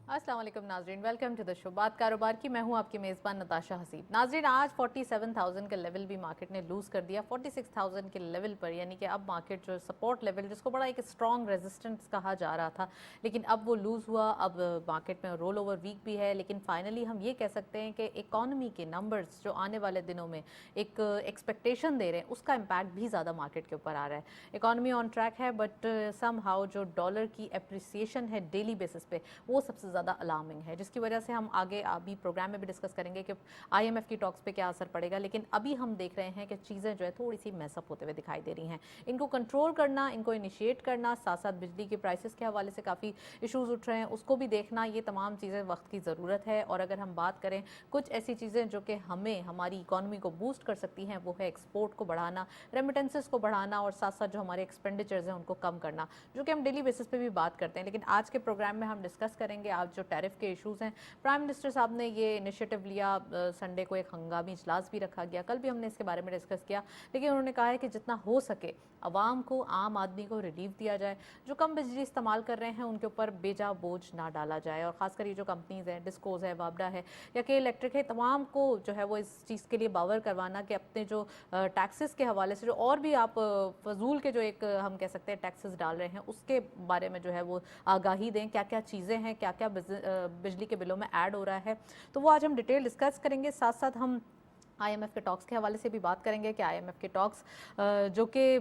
अस्सलाम वालेकुम नाजरीन, वेलकम टू द शो। बात कारोबार की, मैं हूं आपकी मेज़बान नताशा हसीब। नाजरीन, आज 47,000 का लेवल भी मार्केट ने लूज़ कर दिया 46,000 के लेवल पर, यानी कि अब मार्केट जो सपोर्ट लेवल जिसको बड़ा एक स्ट्रॉन्ग रेजिस्टेंस कहा जा रहा था, लेकिन अब वो लूज़ हुआ। अब मार्केट में रोल ओवर वीक भी है, लेकिन फाइनली हम ये कह सकते हैं कि इकॉनमी के नंबर्स जो आने वाले दिनों में एक एक्सपेक्टेशन दे रहे हैं, उसका इम्पैक्ट भी ज़्यादा मार्केट के ऊपर आ रहा है। इकॉनमी ऑन ट्रैक है, बट सम हाउ जो डॉलर की एप्रिसिएशन है डेली बेसिस पे, वो सबसे ज़्यादा अलार्मिंग है, जिसकी वजह से हम आगे अभी प्रोग्राम में भी डिस्कस करेंगे कि आईएमएफ की टॉक्स पे क्या असर पड़ेगा। लेकिन अभी हम देख रहे हैं कि चीज़ें जो है थोड़ी सी मैसअप होते हुए दिखाई दे रही हैं। इनको कंट्रोल करना, इनको इनिशिएट करना, साथ साथ बिजली के प्राइसेस के हवाले से काफ़ी इशूज़ उठ रहे हैं, उसको भी देखना, ये तमाम चीज़ें वक्त की ज़रूरत है। और अगर हम बात करें कुछ ऐसी चीज़ें जो कि हमें हमारी इकॉनमी को बूस्ट कर सकती हैं, वो है एक्सपोर्ट को बढ़ाना, रेमिटेंसेस को बढ़ाना, और साथ साथ जो हमारे एक्सपेंडिचर्स हैं उनको कम करना, जो कि हम डेली बेसिस पे भी बात करते हैं। लेकिन आज के प्रोग्राम में हम डिस्कस करेंगे आज जो टैरिफ के इश्यूज़ हैं। प्राइम मिनिस्टर साहब ने ये इनिशिएटिव लिया, संडे को एक हंगामी इजलास भी रखा गया, कल भी हमने इसके बारे में डिस्कस किया, लेकिन उन्होंने कहा है कि जितना हो सके आवाम को, आम आदमी को रिलीफ दिया जाए, जो कम बिजली इस्तेमाल कर रहे हैं उनके ऊपर बेजा बोझ ना डाला जाए। और खासकर ये जो कंपनीज़ हैं, डिस्कोज है, वाबडा है या के इलेक्ट्रिक है, तमाम को जो है वो इस चीज़ के लिए बावर करवाना कि अपने जो टैक्सेस के हवाले से जो और भी आप फजूल के जो एक हम कह सकते हैं टैक्सेस डाल रहे हैं, उसके बारे में जो है वो आगाही दें, क्या क्या चीज़ें हैं, क्या क्या बिजली के बिलों में ऐड हो रहा है। तो वो आज हम डिटेल डिस्कस करेंगे। साथ साथ हम आईएमएफ के टॉक्स के हवाले से भी बात करेंगे कि आईएमएफ के टॉक्स जो कि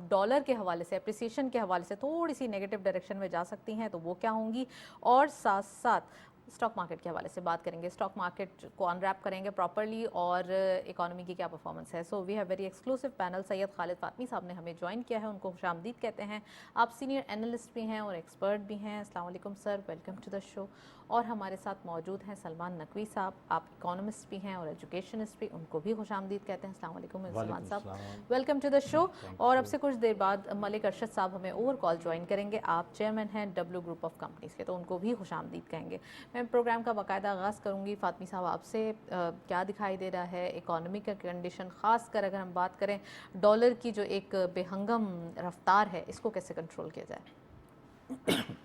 डॉलर के हवाले से, एप्रिसिएशन के हवाले से थोड़ी सी नेगेटिव डायरेक्शन में जा सकती हैं, तो वो क्या होंगी। और साथ साथ स्टॉक मार्केट के हवाले से बात करेंगे, स्टॉक मार्केट को अनरैप करेंगे प्रॉपर्ली, और इकोनॉमी की क्या परफॉर्मेंस है। So we have very exclusive panel. Syed Khalid Fatmi साहब ने हमें ज्वाइन किया है, उनको खुशामदीद कहते हैं। आप सीनियर एनालिस्ट भी हैं और एक्सपर्ट भी हैं। अस्सलाम वालेकुम sir, welcome to the show. और हमारे साथ मौजूद हैं सलमान नकवी साहब, आप इकोनॉमिस्ट भी हैं और एजुकेशनिस्ट भी, उनको भी खुशामदीद कहते हैं। अस्सलाम वालेकुम सलमान साहब, वेलकम टू द शो। और अब से कुछ देर बाद मलिक अरशद साहब हमें ओवर कॉल ज्वाइन करेंगे, आप चेयरमैन हैं डब्ल्यू ग्रुप ऑफ कंपनीज के, तो उनको भी खुशामदीद कहेंगे। मैं प्रोग्राम का बाकायदा आगाज़ करूँगी फातमी साहब आपसे, क्या दिखाई दे रहा है इकोनॉमी का कंडीशन, ख़ासकर अगर हम बात करें डॉलर की जो एक बेहंगम रफ्तार है, इसको कैसे कंट्रोल किया जाए।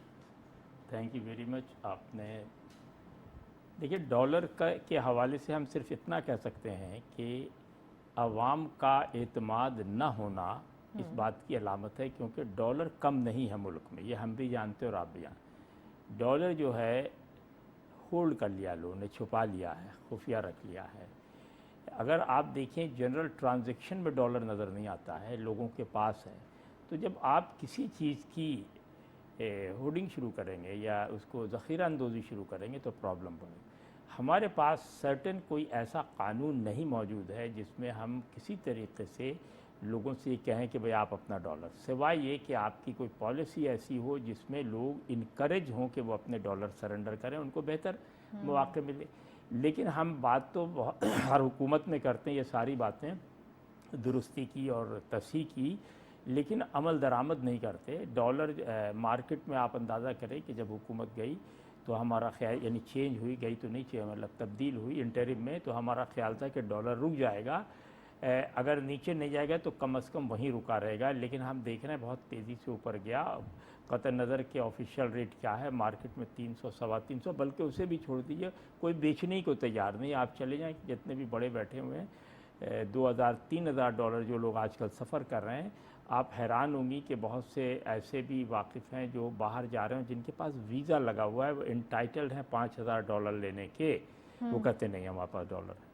Thank you very much. आपने देखिए, डॉलर का के हवाले से हम सिर्फ इतना कह सकते हैं कि आवाम का एतमाद न होना इस बात की अलामत है, क्योंकि डॉलर कम नहीं है मुल्क में, ये हम भी जानते और आप भी जानते। डॉलर जो है होल्ड कर लिया, लोगों ने छुपा लिया है, खुफिया रख लिया है। अगर आप देखें जनरल ट्रांजैक्शन में डॉलर नज़र नहीं आता है, लोगों के पास है। तो जब आप किसी चीज़ की होर्डिंग शुरू करेंगे या उसको ज़ख़ीरा अंदोज़ी शुरू करेंगे तो प्रॉब्लम पड़ेगी। हमारे पास सर्टेन कोई ऐसा कानून नहीं मौजूद है जिसमें हम किसी तरीके से लोगों से कहें कि भाई आप अपना डॉलर, सिवाय ये कि आपकी कोई पॉलिसी ऐसी हो जिसमें लोग इनकरेज हों कि वो अपने डॉलर सरेंडर करें, उनको बेहतर मौक़े मिले। लेकिन हम बात तो हर हुकूमत में करते हैं ये सारी बातें दुरुस्ती की और तस्हीह की, लेकिन अमल दरामद नहीं करते। डॉलर मार्केट में आप अंदाज़ा करें कि जब हुकूमत गई तो हमारा ख्याल, यानी चेंज हुई, गई तो नहीं चेंज, मतलब तब्दील हुई इंटरिम में, तो हमारा ख्याल था कि डॉलर रुक जाएगा, अगर नीचे नहीं जाएगा तो कम से कम वहीं रुका रहेगा। लेकिन हम देख रहे हैं बहुत तेज़ी से ऊपर गया। क़तर नज़र के ऑफिशियल रेट क्या है मार्केट में, 300 सवा 300, बल्कि उसे भी छोड़ दीजिए, कोई बेचने को तैयार नहीं। आप चले जाएँ, जितने भी बड़े बैठे हुए हैं, 2000-3000 डॉलर जो लोग आजकल सफ़र कर रहे हैं, आप हैरान होंगी कि बहुत से ऐसे भी वाकिफ़ हैं जो बाहर जा रहे हैं, जिनके पास वीज़ा लगा हुआ है, वो इंटाइटल्ड हैं 5000 डॉलर लेने के, वो कहते नहीं हमारे पास डॉलर है।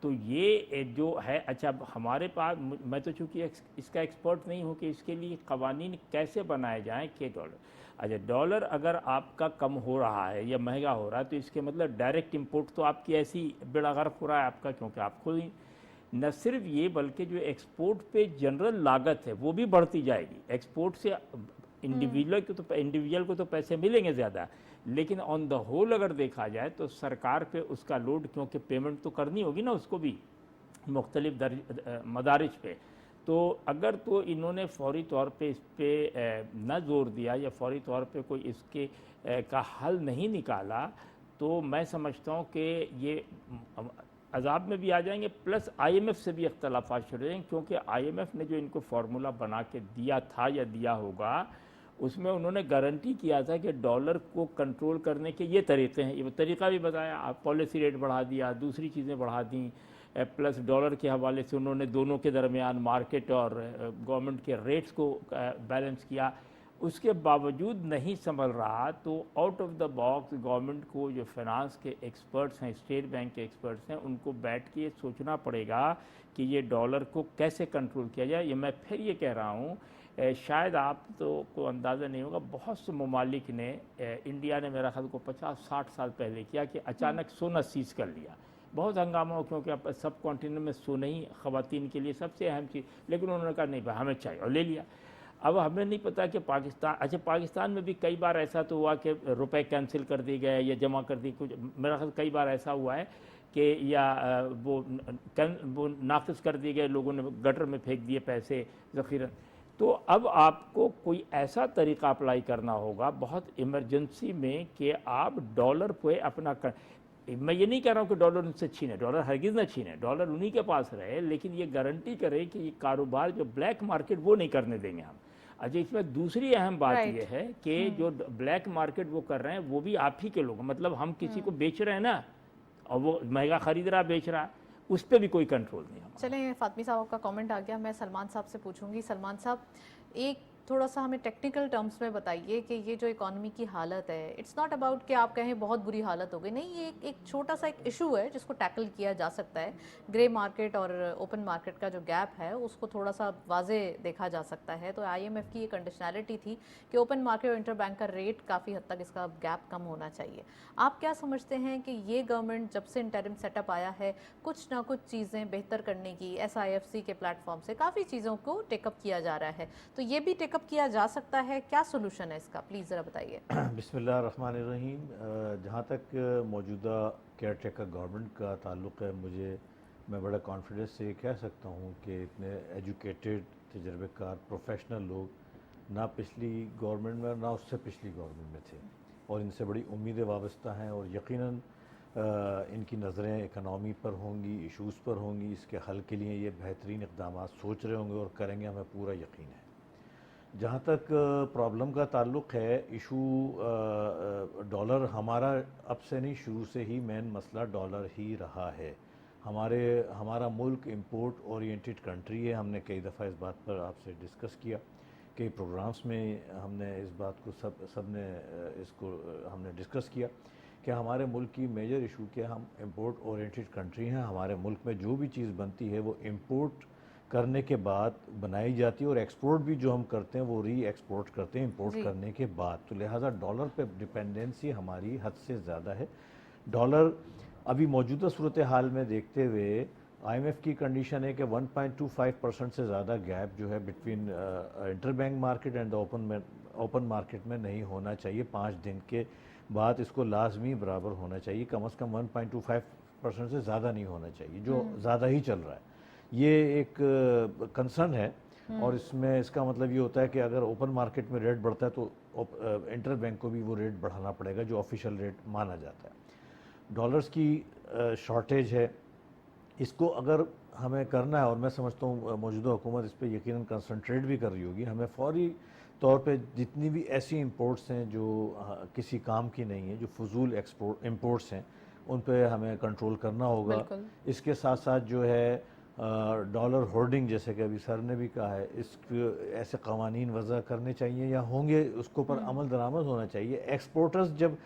तो ये जो है, अच्छा हमारे पास, मैं तो चूँकि इसका एक्सपर्ट नहीं हूँ कि इसके लिए क़वानीन कैसे बनाए जाएँ कि डॉलर, अच्छा डॉलर अगर आपका कम हो रहा है या महंगा हो रहा है तो इसके मतलब डायरेक्ट इंपोर्ट तो आपकी ऐसी बेड़ा गर्क हो रहा है आपका, क्योंकि आप खुद ही, न सिर्फ ये बल्कि जो एक्सपोर्ट पे जनरल लागत है वो भी बढ़ती जाएगी। एक्सपोर्ट से इंडिविजुअल को तो पैसे मिलेंगे ज़्यादा, लेकिन ऑन द होल अगर देखा जाए तो सरकार पे उसका लोड, क्योंकि पेमेंट तो करनी होगी ना उसको भी मुख्तलिफ मदारिज पे। तो अगर तो इन्होंने फौरी तौर पे इस पर न ज़ोर दिया या फौरी तौर पे कोई इसके का हल नहीं निकाला, तो मैं समझता हूँ कि ये अजाब में भी आ जाएंगे, प्लस आईएमएफ से भी अख्तलाफात शुरू हो जाएंगे, क्योंकि आईएमएफ ने जो इनको फार्मूला बना के दिया था या दिया होगा, उसमें उन्होंने गारंटी किया था कि डॉलर को कंट्रोल करने के ये तरीके हैं, ये तरीका भी बताया, आप पॉलिसी रेट बढ़ा दिया, दूसरी चीज़ें बढ़ा दी, प्लस डॉलर के हवाले से उन्होंने दोनों के दरमियान मार्केट और गवर्नमेंट के रेट्स को बैलेंस किया। उसके बावजूद नहीं संभल रहा तो out of the box government को जो फाइनेंस के एक्सपर्ट्स हैं, स्टेट बैंक के एक्सपर्ट्स हैं, उनको बैठ के सोचना पड़ेगा कि ये डॉलर को कैसे कंट्रोल किया जाए। ये मैं फिर ये कह रहा हूँ, शायद आप तो को अंदाज़ा नहीं होगा, बहुत से ममालिक ने, इंडिया ने मेरा ख्याल को 50-60 साल पहले किया कि अचानक सोना सीज कर लिया। बहुत हंगामा हो, क्योंकि अब सब कॉन्टिनेंट में सोना ही ख़वातीन के लिए सबसे अहम चीज़, लेकिन उन्होंने कहा नहीं भाई हमें चाहिए और ले लिया। अब हमें नहीं पता कि पाकिस्तान, अच्छा पाकिस्तान में भी कई बार ऐसा तो हुआ कि रुपए कैंसिल कर दिए गए या जमा कर दी, कुछ मेरा ख्याल कई बार ऐसा हुआ है कि या वो नाक़िस कर दिए गए, लोगों ने गटर में फेंक दिए पैसे ज़ख़ीरा। तो अब आपको कोई ऐसा तरीका अप्लाई करना होगा बहुत इमरजेंसी में कि आप डॉलर पे अपना मैं ये नहीं कह रहा हूँ कि डॉलर उनसे छीने, डॉलर हरगिज़ ना छीने, डॉलर उन्हीं के पास रहे, लेकिन ये गारंटी करें कि ये कारोबार जो ब्लैक मार्केट वो नहीं करने देंगे हम। अच्छा, इसमें दूसरी अहम बात ये है कि जो ब्लैक मार्केट वो कर रहे हैं वो भी आप ही के लोग, मतलब हम किसी को बेच रहे हैं ना, और वो महंगा खरीद रहा बेच रहा, उस पर भी कोई कंट्रोल नहीं है। चलें, फातमी साहब का कमेंट आ गया, मैं सलमान साहब से पूछूंगी। सलमान साहब, एक थोड़ा सा हमें टेक्निकल टर्म्स में बताइए कि ये जो इकॉनमी की हालत है, इट्स नॉट अबाउट कि आप कहें बहुत बुरी हालत हो गई, नहीं, ये एक छोटा सा एक इशू है जिसको टैकल किया जा सकता है। ग्रे मार्केट और ओपन मार्केट का जो गैप है उसको थोड़ा सा वाजे देखा जा सकता है। तो IMF की ये कंडीशनैलिटी थी कि ओपन मार्केट और इंटर बैंक का रेट काफ़ी हद तक इसका गैप कम होना चाहिए। आप क्या समझते हैं कि ये गवर्नमेंट जब से इंटरिम सेटअप आया है कुछ ना कुछ चीज़ें बेहतर करने की, SIFC के प्लेटफॉर्म से काफ़ी चीज़ों को टेकअप किया जा रहा है, तो ये भी टेकअप किया जा सकता है? क्या सोल्यूशन है इसका, प्लीज़ ज़रा बताइए। बिस्मिल्लाहिर्रहमानिर्रहीम। जहाँ तक मौजूदा केयर टेकर गवर्नमेंट का ताल्लुक़ है, मैं बड़ा कॉन्फिडेंस से कह सकता हूँ कि इतने एजुकेटेड, तजर्बेकार, प्रोफेशनल लोग ना पिछली गवर्नमेंट में ना उससे पिछली गवर्नमेंट में थे, और इनसे बड़ी उम्मीदें वाबस्ता हैं, और यकीनन इनकी नज़रें इकनॉमी पर होंगी, इशूज़ पर होंगी, इसके हल के लिए ये बेहतरीन इक़दाम सोच रहे होंगे और करेंगे, हमें पूरा यकीन है। जहाँ तक प्रॉब्लम का ताल्लुक़ है, इशू डॉलर हमारा अब से नहीं, शुरू से ही मेन मसला डॉलर ही रहा है। हमारा मुल्क इंपोर्ट ओरिएंटेड कंट्री है। हमने कई दफ़ा इस बात पर आपसे डिस्कस किया, कई प्रोग्राम्स में हमने इस बात को इसको हमने डिस्कस किया कि हमारे मुल्क की मेजर इशू क्या, हम इंपोर्ट ओरिएंटेड कंट्री हैं। हमारे मुल्क में जो भी चीज़ बनती है वो इंपोर्ट करने के बाद बनाई जाती है, और एक्सपोर्ट भी जो हम करते हैं वो री एक्सपोर्ट करते हैं इंपोर्ट करने के बाद। तो लिहाजा डॉलर पे डिपेंडेंसी हमारी हद से ज़्यादा है। डॉलर अभी मौजूदा सूरत हाल में देखते हुए IMF की कंडीशन है कि 1.25% से ज़्यादा गैप जो है between inter bank market and open market में नहीं होना चाहिए। 5 दिन के बाद इसको लाजमी बराबर होना चाहिए, कम से कम 1.25% से ज़्यादा नहीं होना चाहिए, जो ज़्यादा ही चल रहा है। ये एक कंसर्न है, और इसमें इसका मतलब ये होता है कि अगर ओपन मार्केट में रेट बढ़ता है तो इंटर बैंक को भी वो रेट बढ़ाना पड़ेगा जो ऑफिशियल रेट माना जाता है। डॉलर्स की शॉर्टेज है, इसको अगर हमें करना है, और मैं समझता हूँ मौजूदा हुकूमत इस पर यकीनन कंसंट्रेट भी कर रही होगी, हमें फौरी तौर पे जितनी भी ऐसी इंपोर्ट्स हैं जो किसी काम की नहीं है, जो फजूल इंपोर्ट्स हैं, उन पे हमें कंट्रोल करना होगा। इसके साथ साथ जो है डॉलर होर्डिंग, जैसे कि अभी सर ने भी कहा है, इसके ऐसे कवानीन वज़ा करने चाहिए या होंगे, उसके ऊपर अमल दरामद होना चाहिए। एक्सपोर्टर्स जब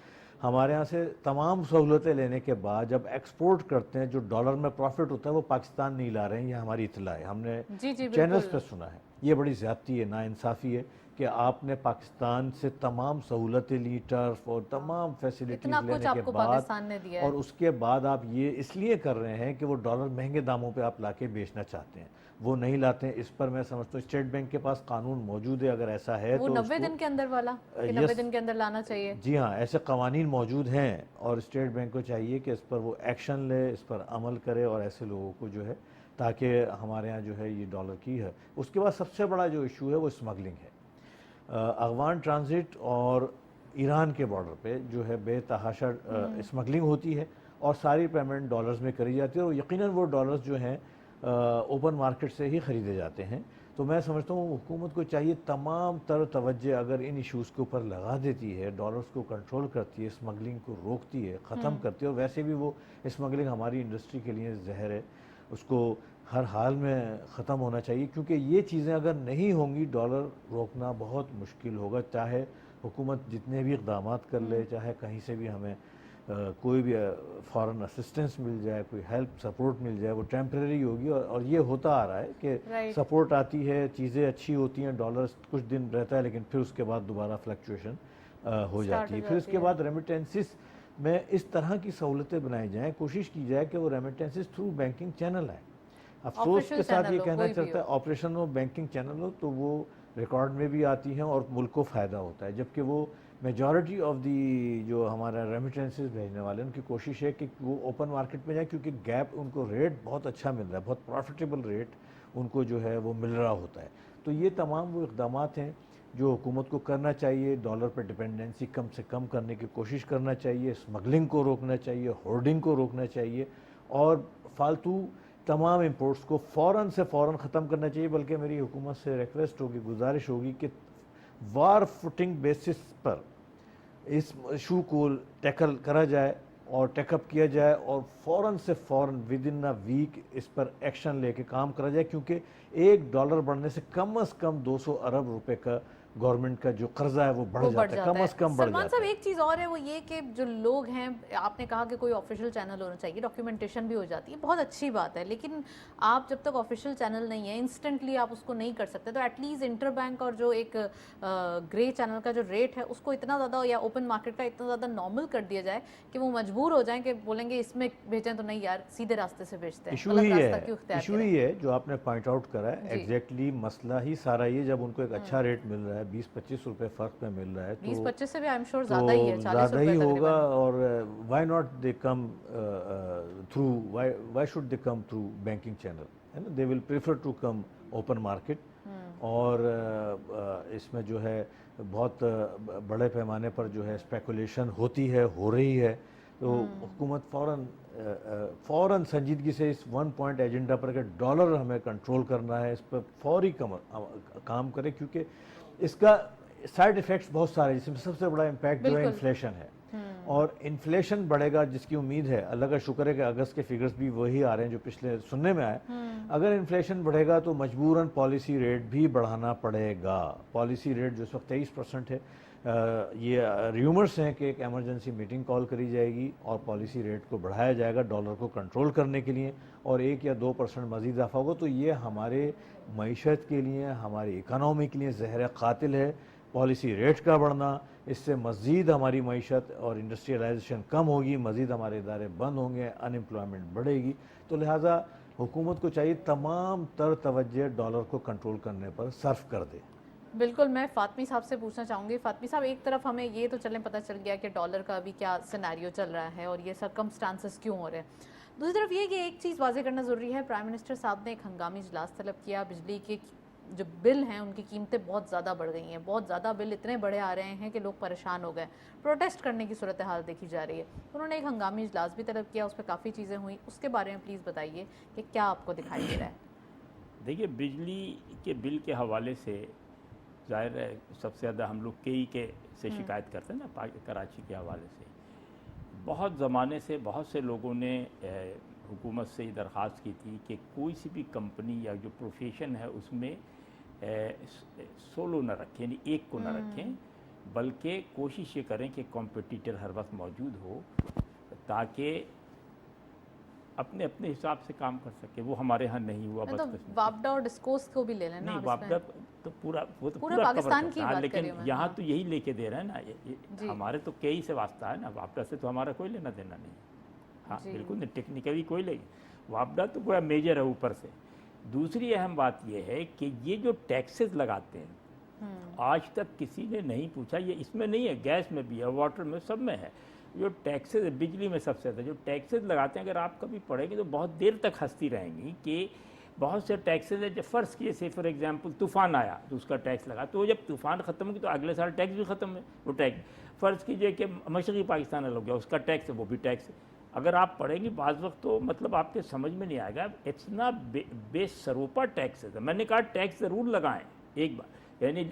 हमारे यहाँ से तमाम सहूलतें लेने के बाद जब एक्सपोर्ट करते हैं, जो डॉलर में प्रॉफिट होता है वो पाकिस्तान नहीं ला रहे हैं, ये हमारी इत्तला है, हमने चैनल्स पे सुना है। ये बड़ी ज़्यादती है, नाइंसाफ़ी है कि आपने पाकिस्तान से तमाम सहूलतें ली, टर्फ और तमाम फैसिलिटीज़ लेने के बाद, और उसके बाद आप ये इसलिए कर रहे हैं कि वो डॉलर महंगे दामों पे आप लाके बेचना चाहते हैं, वो नहीं लाते हैं। इस पर मैं समझता हूँ स्टेट बैंक के पास कानून मौजूद है, अगर ऐसा है वो तो 90 दिन के अंदर वाला, 90 दिन के अंदर लाना चाहिए। जी हाँ, ऐसे कवानीन मौजूद हैं, और स्टेट बैंक को चाहिए कि इस पर वो एक्शन ले, इस पर अमल करे, और ऐसे लोगों को जो है, ताकि हमारे यहाँ जो है ये डॉलर की है। उसके बाद सबसे बड़ा जो इशू है वो स्मगलिंग है। अफगान ट्रांजिट और ईरान के बॉर्डर पे जो है बेतहाशा स्मगलिंग होती है, और सारी पेमेंट डॉलर्स में करी जाती है, और यकीनन वो डॉलर्स जो हैं ओपन मार्केट से ही ख़रीदे जाते हैं। तो मैं समझता हूँ हुकूमत को चाहिए तमाम तर तवज्जो अगर इन इश्यूज़ के ऊपर लगा देती है, डॉलर्स को कंट्रोल करती है, स्मगलिंग को रोकती है, ख़त्म करती है। और वैसे भी वो स्मगलिंग हमारी इंडस्ट्री के लिए जहर है, उसको हर हाल में ख़त्म होना चाहिए, क्योंकि ये चीज़ें अगर नहीं होंगी डॉलर रोकना बहुत मुश्किल होगा। चाहे हुकूमत जितने भी इक़दाम कर ले, चाहे कहीं से भी हमें कोई भी फॉरेन असिस्टेंस मिल जाए, कोई हेल्प सपोर्ट मिल जाए, वो टेम्परेरी होगी। और ये होता आ रहा है कि सपोर्ट आती है, चीज़ें अच्छी होती हैं, डॉलर कुछ दिन रहता है, लेकिन फिर उसके बाद दोबारा फ्लक्चुएशन हो जाती है। फिर उसके बाद रेमिटेंसिस में इस तरह की सहूलतें बनाई जाएँ, कोशिश की जाए कि वो रेमिटेंसिस थ्रू बैंकिंग चैनल आए। अफसोस के साथ ये कहना चाहता है ऑपरेशन हो, बैंकिंग चैनल हो, तो वो रिकॉर्ड में भी आती हैं और मुल्क को फ़ायदा होता है। जबकि वो मेजॉरिटी ऑफ दी जो हमारा रेमिटेंसेस भेजने वाले हैं, उनकी कोशिश है कि वो ओपन मार्केट में जाए, क्योंकि गैप उनको रेट बहुत अच्छा मिल रहा है, बहुत प्रॉफिटेबल रेट उनको जो है वो मिल रहा होता है। तो ये तमाम वो इक़दाम हैं जो हुकूमत को करना चाहिए। डॉलर पर डिपेंडेंसी कम से कम करने की कोशिश करना चाहिए, स्मगलिंग को रोकना चाहिए, होर्डिंग को रोकना चाहिए, और फालतू तमाम इंपोर्ट्स को फ़ौरन से फ़ौरन ख़त्म करना चाहिए। बल्कि मेरी हुकूमत से रिक्वेस्ट होगी, गुजारिश होगी कि वार फुटिंग बेसिस पर इस इशू को टैकल करा जाए और टेकअप किया जाए, और फ़ौरन से फ़ौरन विद इन अ वीक इस पर एक्शन लेके काम करा जाए, क्योंकि $1 बढ़ने से कम 200 अरब रुपए का गवर्नमेंट का जो कर्जा है वो बढ़ जाता है, कम से कम बढ़ सलमान जाता साहब है। एक चीज़ और है, वो ये कि जो लोग हैं, आपने कहा कि कोई ऑफिशियल चैनल होना चाहिए, डॉक्यूमेंटेशन भी हो जाती है, बहुत अच्छी बात है, लेकिन आप जब तक ऑफिशियल चैनल नहीं है, इंस्टेंटली आप उसको नहीं कर सकते, तो एटलीस्ट इंटर बैंक और जो एक ग्रे चैनल का जो रेट है उसको इतना ज़्यादा, या ओपन मार्केट का इतना ज़्यादा नॉर्मल कर दिया जाए कि वो मजबूर हो जाएं कि बोलेंगे इसमें भेजें तो नहीं यार, सीधे रास्ते से भेजते हैं। इशू ही है जो आपने पॉइंट आउट करा है, एग्जैक्टली मसला ही सारा ये, जब उनको एक अच्छा रेट मिल रहा है, 20-25 रुपए फ़र्क में मिल रहा है, तो 20-25 से भी आई एम श्योर ज़्यादा ही है, 40 ज़्यादा ही रुपए होगा। और why not they come through, why should they come through banking channel, है ना? They will prefer to come open market. और इसमें जो है बहुत बड़े पैमाने पर जो है स्पेकुलेशन होती है, हो रही है। तो हुकूमत फ़ौरन संजीदगी से इस 1 पॉइंट एजेंडा पर कि डॉलर हमें कंट्रोल करना है, इस पर फौरी काम करे, क्योंकि इसका साइड इफ़ेक्ट्स बहुत सारे हैं, जिसमें सबसे बड़ा इम्पैक्ट जो है इन्फ्लेशन है। और इन्फ्लेशन बढ़ेगा जिसकी उम्मीद है, अल्लाह का शुक्र है कि अगस्त के फिगर्स भी वही आ रहे हैं जो पिछले सुनने में आए। अगर इन्फ्लेशन बढ़ेगा तो मजबूरन पॉलिसी रेट भी बढ़ाना पड़ेगा। पॉलिसी रेट जो इस वक्त 23% है, ये र्यूमर्स हैं कि एक एमरजेंसी मीटिंग कॉल करी जाएगी और पॉलिसी रेट को बढ़ाया जाएगा डॉलर को कंट्रोल करने के लिए, और 1 या 2% मज़ीद इजाफा होगा। तो ये हमारे मईशत के लिए, हमारी इकानॉमी के लिए ज़हर कातिल है। पॉलिसी रेट का बढ़ना, इससे मज़ीद हमारी मईशत और इंडस्ट्रियलाइजेशन कम होगी, मज़ीद हमारे इदारे बंद होंगे, अनएम्प्लॉयमेंट बढ़ेगी। तो लिहाजा हुकूमत को चाहिए तमाम तर तवज्जो डॉलर को कंट्रोल करने पर सर्फ कर दे। बिल्कुल, मैं फातमी साहब से पूछना चाहूँगी। फातमी साहब, एक तरफ हमें ये तो पता चल गया कि डॉलर का अभी क्या सिनेरियो चल रहा है और ये सर्कमस्टांसेस क्यों हो रहे हैं, दूसरी तरफ ये कि एक चीज़ वाज़ेह करना ज़रूरी है, प्राइम मिनिस्टर साहब ने एक हंगामी इजलास तलब किया, बिजली के जो बिल हैं उनकी कीमतें बहुत ज़्यादा बढ़ गई हैं, बहुत ज़्यादा बिल इतने बड़े आ रहे हैं कि लोग परेशान हो गए, प्रोटेस्ट करने की सूरत हाल देखी जा रही है। उन्होंने एक हंगामी इजलास भी तलब किया, उस पर काफ़ी चीज़ें हुई, उसके बारे में प्लीज़ बताइए कि क्या आपको दिखाई दे रहा है। देखिए, बिजली के बिल के हवाले से ज़ाहिर है सबसे ज़्यादा हम लोग के से शिकायत करते हैं ना, कराची के हवाले से। बहुत ज़माने से बहुत से लोगों ने हुकूमत से ये दरख्वास्त की थी कि कोई सी भी कंपनी या जो प्रोफेशन है उसमें सोलो न रखें, यानी एक को न रखें, बल्कि कोशिश ये करें कि कॉम्पिटिटर हर वक्त मौजूद हो, ताकि अपने अपने हिसाब से काम कर सके। वो हमारे यहाँ नहीं हुआ। तो वापडा और डिस्कोस को भी ले लेना। नहीं, वापडा तो पूरा पाकिस्तान की बात लेकिन यहाँ तो यही लेके दे रहे हैं ना, हमारे तो कई से वास्ता है ना, वापडा से तो हमारा कोई लेना देना नहीं। हाँ बिल्कुल नहीं, टेक्निकली कोई ले, वापडा तो कोई मेजर है ऊपर से। दूसरी अहम बात यह है कि ये जो टैक्सेस लगाते हैं, आज तक किसी ने नहीं पूछा, ये इसमें नहीं है, गैस में भी है, वाटर में, सब में है, जो टैक्सेस, बिजली में सबसे ज़्यादा जो टैक्सेस लगाते हैं, अगर आप कभी पढ़ेंगे तो बहुत देर तक हंसती रहेंगी कि बहुत से टैक्सेस है। जब फ़र्ज़ किए से फॉर एग्जांपल तूफ़ान आया तो उसका टैक्स लगा, तो जब तूफ़ान ख़त्म होगी तो अगले साल टैक्स भी ख़त्म है, वो टैक्स। फ़र्ज़ कीजिए कि मशरक़ी पाकिस्तान अलग हो गया, उसका टैक्स है, वो भी टैक्स है। अगर आप पढ़ेंगे बाज़ वक्त तो मतलब आपके समझ में नहीं आएगा, इतना बेसरोपा टैक्स है। मैंने कहा टैक्स ज़रूर लगाएं एक बार, यानी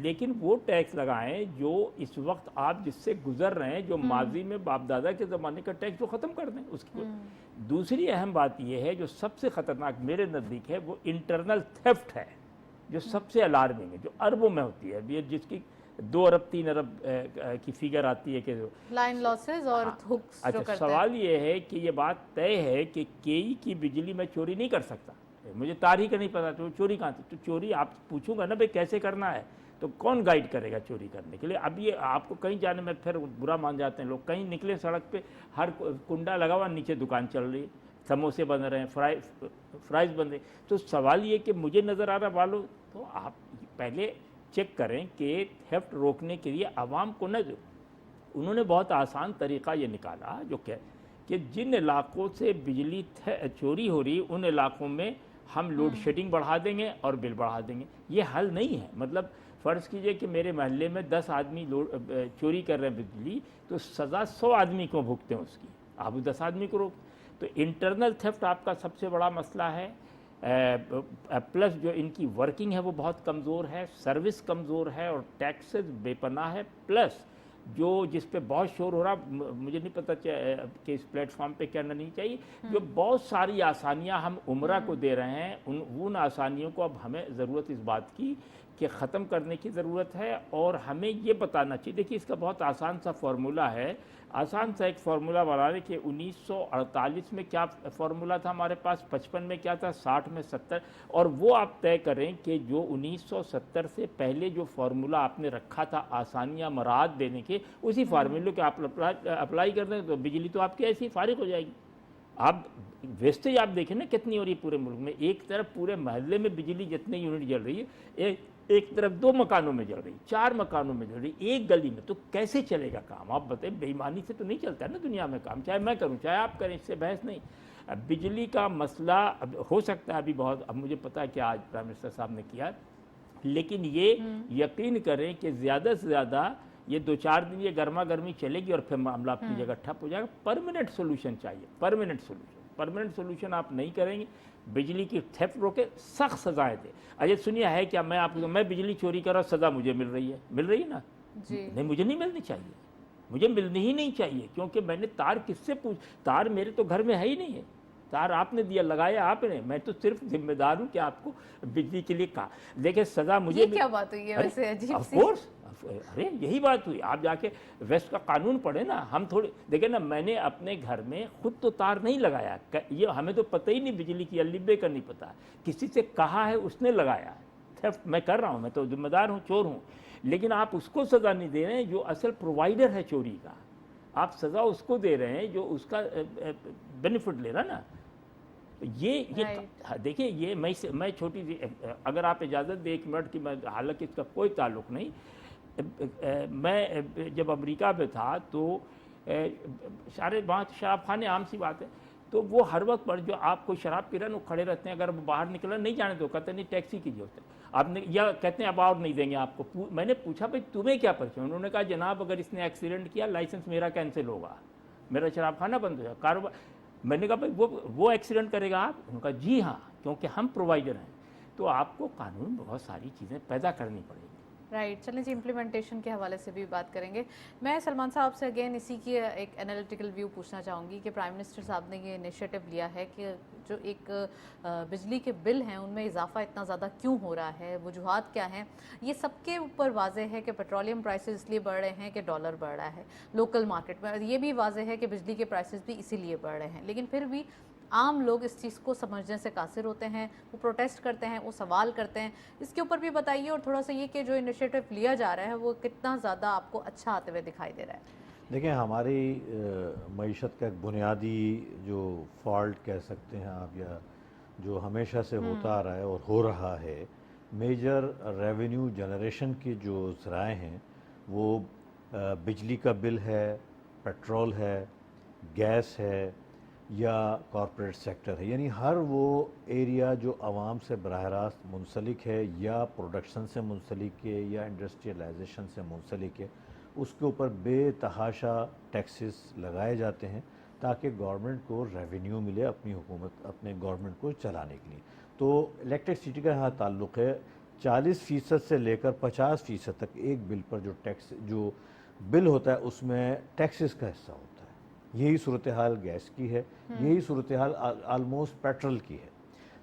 लेकिन वो टैक्स लगाएं जो इस वक्त आप जिससे गुजर रहे हैं, जो माजी में बाप दादा के ज़माने का टैक्स, वो ख़त्म कर दें उसकी। दूसरी अहम बात यह है जो सबसे ख़तरनाक मेरे नज़दीक है, वो इंटरनल थेफ्ट है, जो सबसे अलार्मिंग है, जो अरबों में होती है, ये जिसकी 2 अरब 3 अरब की फिगर आती है कि लाइन लॉसेस और हुक्स जो अच्छा, करते सवाल ये है कि ये बात तय है कि केई की बिजली मैं चोरी नहीं कर सकता, मुझे तार ही का नहीं पता, तो चोरी कहाँ से? तो चोरी आप पूछूंगा ना भाई कैसे करना है, तो कौन गाइड करेगा चोरी करने के लिए? अब ये आपको कहीं जाने में फिर बुरा मान जाते हैं लोग, कहीं निकले सड़क पे हर कुंडा लगा हुआ, नीचे दुकान चल रही है, समोसे बन रहे हैं, फ्राइज़ बन रहे, तो सवाल ये कि मुझे नज़र आ रहा वालों, तो आप पहले चेक करें कि थेफ्ट रोकने के लिए आवाम को न, उन्होंने बहुत आसान तरीक़ा ये निकाला जो कि जिन इलाकों से बिजली चोरी हो रही उन इलाकों में हम लोड शेडिंग बढ़ा देंगे और बिल बढ़ा देंगे। ये हल नहीं है। मतलब फ़र्ज़ कीजिए कि मेरे महल्ले में 10 आदमी चोरी कर रहे हैं बिजली, तो सज़ा 100 आदमी को भुगते हैं उसकी, आप 10 आदमी को रोक। तो इंटरनल थेफ्ट आपका सबसे बड़ा मसला है, प्लस जो इनकी वर्किंग है वो बहुत कमज़ोर है, सर्विस कमज़ोर है और टैक्सेस बेपनाह है, प्लस जो जिस पे बहुत शोर हो रहा, मुझे नहीं पता कि इस प्लेटफॉर्म पे क्या नहीं चाहिए, जो बहुत सारी आसानियां हम उम्रा को दे रहे हैं, उन आसानियों को अब हमें ज़रूरत इस बात की कि ख़त्म करने की ज़रूरत है। और हमें ये बताना चाहिए, देखिए इसका बहुत आसान सा फार्मूला है, आसान सा एक फार्मूला बनाने कि 1948 में क्या फार्मूला था हमारे पास, 55 में क्या था, 60 में 70, और वो आप तय करें कि जो 1970 से पहले जो फार्मूला आपने रखा था आसानियाँ मराहत देने के, उसी फार्मूले के आप अप्लाई कर दें तो बिजली तो आपकी ऐसी फारिग हो जाएगी। आप वेस्टेज आप देखें ना कितनी हो रही है पूरे मुल्क में, एक तरफ पूरे महल्ले में बिजली जितने यूनिट जल रही है, एक तरफ 2 मकानों में जल रही, 4 मकानों में जल रही, एक गली में, तो कैसे चलेगा काम? आप बताइए, बेईमानी से तो नहीं चलता है ना दुनिया में काम, चाहे मैं करूं चाहे आप करें, इससे बहस नहीं। अब बिजली का मसला अब हो सकता है अभी बहुत, अब मुझे पता है कि आज प्राइम मिनिस्टर साहब ने किया, लेकिन ये यकीन करें कि ज़्यादा से ज़्यादा ये 2-4 दिन ये गर्मा गर्मी चलेगी और फिर मामला अपनी जगह ठप हो जाएगा। परमानेंट सोल्यूशन चाहिए, परमानेंट सोल्यूशन। परमानेंट सोल्यूशन आप नहीं करेंगे, बिजली की थेफ्ट रोके, सख्त सजाएं दे। अजय सुनिए है क्या, मैं बिजली चोरी कर रहा हूँ, सज़ा मुझे मिल रही है ना जी। नहीं, मुझे नहीं मिलनी चाहिए, मुझे मिलनी ही नहीं चाहिए, क्योंकि मैंने तार किससे तार मेरे तो घर में है ही नहीं है, तार आपने दिया, लगाया आपने, मैं तो सिर्फ जिम्मेदार हूँ कि आपको बिजली के लिए कहा। देखिए सज़ा मुझे ये क्या बात हुई है वैसे अजीब सी? ऑफकोर्स, अरे यही बात हुई। आप जाके वेस्ट का कानून पढ़े ना, हम थोड़े देखें ना, मैंने अपने घर में खुद तो तार नहीं लगाया, ये हमें तो पता ही नहीं बिजली की, अल्लीबे का नहीं पता, किसी से कहा है उसने लगाया। थेफ्ट मैं कर रहा हूँ, मैं तो जिम्मेदार हूँ, चोर हूँ, लेकिन आप उसको सज़ा नहीं दे रहे हैं जो असल प्रोवाइडर है चोरी का, आप सज़ा उसको दे रहे हैं जो उसका बेनिफिट ले रहा ना। ये देखिए, ये मैं छोटी सी, अगर आप इजाज़त दें 1 मिनट की, मैं हालांकि इसका कोई ताल्लुक़ नहीं, मैं जब अमेरिका में था तो सारे वहाँ शराब खाने आम सी बात है, तो वो हर वक्त पर जो आप कोई शराब पी रहे हैं वो खड़े रहते हैं, अगर वो बाहर निकला नहीं जाने दो, कहते नहीं टैक्सी कीजिए होते आपने, या कहते हैं अब और नहीं देंगे आपको। मैंने पूछा भाई तुम्हें क्या परिचय, उन्होंने कहा जनाब अगर इसने एक्सीडेंट किया लाइसेंस मेरा कैंसिल होगा, मेरा शराब खाना बंद हो जाएगा, कारोबार। मैंने कहा भाई वो एक्सीडेंट करेगा आप? उन्होंने कहा जी हाँ, क्योंकि हम प्रोवाइडर हैं। तो आपको कानून बहुत सारी चीज़ें पैदा करनी पड़ेगी। राइट, चलें जी, इम्प्लीमेंटेशन के हवाले से भी बात करेंगे। मैं सलमान साहब से अगेन इसी की एक एनालिटिकल व्यू पूछना चाहूँगी कि प्राइम मिनिस्टर साहब ने ये इनिशिएटिव लिया है कि जो एक बिजली के बिल हैं उनमें इजाफा इतना ज़्यादा क्यों हो रहा है, वजूहात क्या हैं? ये सबके ऊपर वाज़ेह है कि पेट्रोलियम प्राइसेस इसलिए बढ़ रहे हैं कि डॉलर बढ़ रहा है लोकल मार्केट में, और ये भी वाज़ेह है कि बिजली के प्राइसेस भी इसीलिए बढ़ रहे हैं, लेकिन फिर भी आम लोग इस चीज़ को समझने से कासिर होते हैं, वो प्रोटेस्ट करते हैं, वो सवाल करते हैं। इसके ऊपर भी बताइए, और थोड़ा सा ये कि जो इनिशिएटिव लिया जा रहा है वो कितना ज़्यादा आपको अच्छा आते हुए दिखाई दे रहा है? देखिए, हमारी मईशत का एक बुनियादी जो फॉल्ट कह सकते हैं आप, या जो हमेशा से होता आ रहा है और हो रहा है, मेजर रेवेन्यू जनरेशन की जो ज़राए हैं वो बिजली का बिल है, पेट्रोल है, गैस है, या कॉरपोरेट सेक्टर है। यानी हर वो एरिया जो आवाम से बराह रास्त मुंसलिक है, या प्रोडक्शन से मुंसलिक है, या इंडस्ट्रियलाइजेशन से मुंसलिक है, उसके ऊपर बेतहाशा टैक्सेस लगाए जाते हैं, ताकि गवर्नमेंट को रेवेन्यू मिले अपनी हुकूमत अपने गवर्नमेंट को चलाने के लिए। तो इलेक्ट्रिसिटी का यहाँ ताल्लुक़ है 40% से लेकर 50% तक एक बिल पर जो बिल होता है उसमें टैक्सेस का हिस्सा होता है। यही सूरत हाल गैस की है, यही सूरत हाल आलमोस्ट पेट्रोल की है।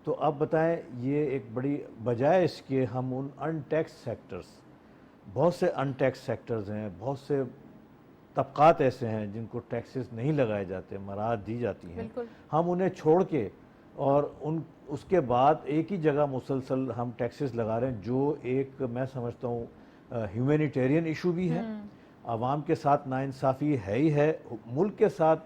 तो अब बताएं, ये एक बड़ी बजाय इसके हम उन अनटैक्स सेक्टर्स, बहुत से अनटैक्स सेक्टर्स हैं, बहुत से तबकात ऐसे हैं जिनको टैक्सेस नहीं लगाए जाते, मराहत दी जाती हैं, हम उन्हें छोड़ के और उसके बाद एक ही जगह मुसलसल हम टैक्सेस लगा रहे हैं, जो एक मैं समझता हूँ ह्यूमैनिटेरियन इशू भी है, आवाम के साथ नाइंसाफ़ी है ही है, मुल्क के साथ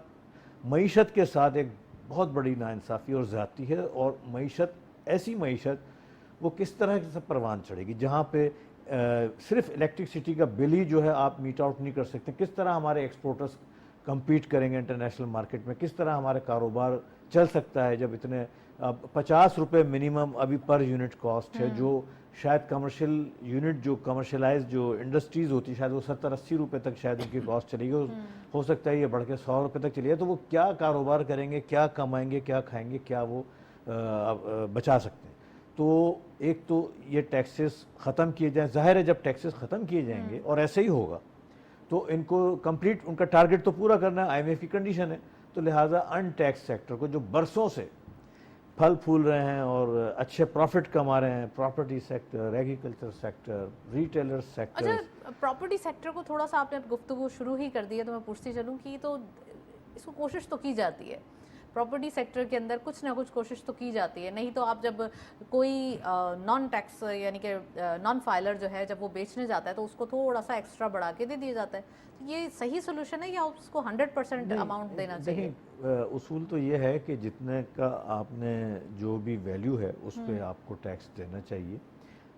मईशत के साथ एक बहुत बड़ी नाइंसाफ़ी और ज़्यादती है। और मईशत, ऐसी मईशत वो किस तरह से परवान चढ़ेगी जहाँ पे सिर्फ इलेक्ट्रिसिटी का बिल ही जो है आप मीट आउट नहीं कर सकते। किस तरह हमारे एक्सपोर्टर्स compete करेंगे इंटरनेशनल मार्केट में, किस तरह हमारे कारोबार चल सकता है जब इतने 50 रुपये मिनिमम अभी पर यूनिट कॉस्ट है, जो शायद कमर्शियल यूनिट जो कमर्शलाइज जो इंडस्ट्रीज़ होती है शायद वो 70-80 रुपये तक शायद उनकी कॉस्ट चलेगी, हो सकता है ये बढ़ के 100 रुपये तक चली जाए। तो वो क्या कारोबार करेंगे, क्या कमाएंगे, क्या खाएंगे, क्या वो बचा सकते हैं। तो एक तो ये टैक्सेस ख़त्म किए जाएँ, ज़ाहिर है जब टैक्सेस ख़त्म किए जाएंगे और ऐसे ही होगा तो इनको कंप्लीट उनका टारगेट तो पूरा करना है, IMF की कंडीशन है। तो लिहाजा अनटैक्स सेक्टर को जो बरसों से फल फूल रहे हैं और अच्छे प्रॉफिट कमा रहे हैं, property sector, agriculture sector, retailer sector. अच्छा, प्रॉपर्टी सेक्टर को थोड़ा सा आपने गुफ्तगू शुरू ही कर दी है तो मैं पूछती चलूँ कि तो इसको कोशिश तो की जाती है, प्रॉपर्टी सेक्टर के अंदर कुछ ना कुछ कोशिश तो की जाती है, नहीं तो आप जब कोई नॉन टैक्स यानी कि नॉन फाइलर जो है जब वो बेचने जाता है तो उसको थोड़ा सा एक्स्ट्रा बढ़ा के दे दिया जाता है। तो ये सही सोल्यूशन है या उसको 100% अमाउंट देना चाहिए? उसूल तो ये है कि जितने का आपने जो भी वैल्यू है उस पर आपको टैक्स देना चाहिए,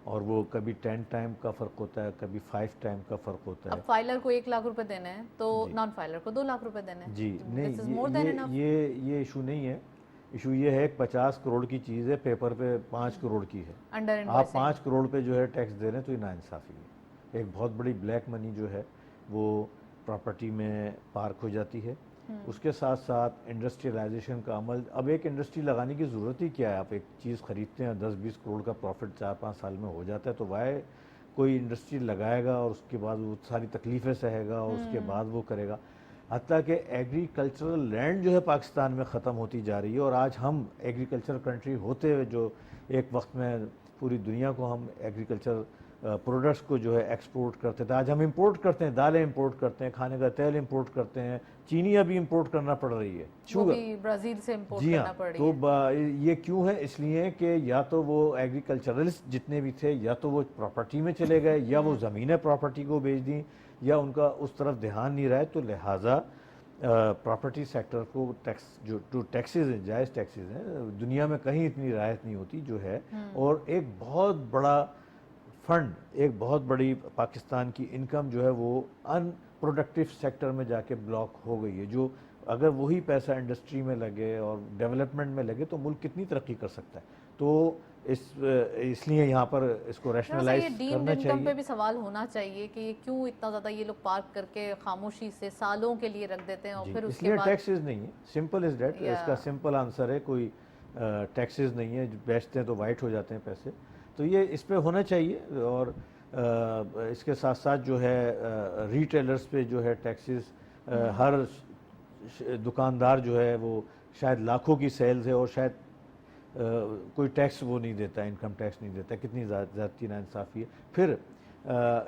और वो कभी 10 टाइम का फ़र्क होता है, कभी 5 टाइम का फ़र्क होता है। अब फाइलर को 1 लाख रुपए देने हैं तो नॉन फाइलर को 2 लाख रुपए देने हैं। जी नहीं, ये इशू नहीं है। इशू ये है कि 50 करोड़ की चीज़ है, पेपर पे 5 करोड़ की है, आप 5 करोड़ पे जो है टैक्स दे रहे हैं, तो ये नाइंसाफ़ी है। एक बहुत बड़ी ब्लैक मनी जो है वो प्रॉपर्टी में पार्क हो जाती है। उसके साथ साथ इंडस्ट्रियलाइजेशन का अमल, अब एक इंडस्ट्री लगाने की ज़रूरत ही क्या है? आप एक चीज़ ख़रीदते हैं, 10-20 करोड़ का प्रॉफिट 4-5 साल में हो जाता है, तो वाह कोई इंडस्ट्री लगाएगा और उसके बाद वो सारी तकलीफ़ें सहेगा और उसके बाद वो करेगा। हत्ता कि एग्रीकल्चरल लैंड जो है पाकिस्तान में ख़त्म होती जा रही है, और आज हम एग्रीकल्चर कंट्री होते हुए जो एक वक्त में पूरी दुनिया को हम एग्रीकल्चर प्रोडक्ट्स को जो है एक्सपोर्ट करते थे, आज हम इंपोर्ट करते हैं, दालें इंपोर्ट करते हैं, खाने का तेल इंपोर्ट करते हैं, चीनी अभी इंपोर्ट करना पड़ रही है, शुगर ब्राज़ील से इंपोर्ट जी करना हाँ। पड़ रही तो है। ये क्यों है? इसलिए कि या तो वो एग्रीकल्चरलिस्ट जितने भी थे या तो वो प्रॉपर्टी में चले गए, या वो ज़मीनें प्रॉपर्टी को बेच दी, या उनका उस तरफ ध्यान नहीं रहा है। तो लिहाजा प्रॉपर्टी सेक्टर को टैक्सेस हैं, जायज़ टैक्सेस हैं, दुनिया में कहीं इतनी राहत नहीं होती जो है। और एक बहुत बड़ा फंड, एक बहुत बड़ी पाकिस्तान की इनकम जो है वो अनप्रोडक्टिव सेक्टर में जाके ब्लॉक हो गई है, जो अगर वही पैसा इंडस्ट्री में लगे और डेवलपमेंट में लगे तो मुल्क कितनी तरक्की कर सकता है। तो इसलिए यहाँ पर इसको रैशनलाइज करना चाहिए। इनकम पे भी सवाल होना चाहिए कि क्यों इतना ज़्यादा ये लोग पार्क करके खामोशी से सालों के लिए रख देते हैं और फिर उसके बाद टैक्सेस नहीं है। सिंपल इज डेट, इसका सिंपल आंसर है, कोई टैक्सेस नहीं है। बेचते हैं तो वाइट हो जाते हैं पैसे, तो ये इस पे होना चाहिए। और इसके साथ साथ जो है रिटेलर्स पे जो है टैक्सेस, हर दुकानदार जो है वो शायद लाखों की सेल्स है और शायद कोई टैक्स वो नहीं देता, इनकम टैक्स नहीं देता। कितनी ज़्यादती नाइंसाफ़ी है। फिर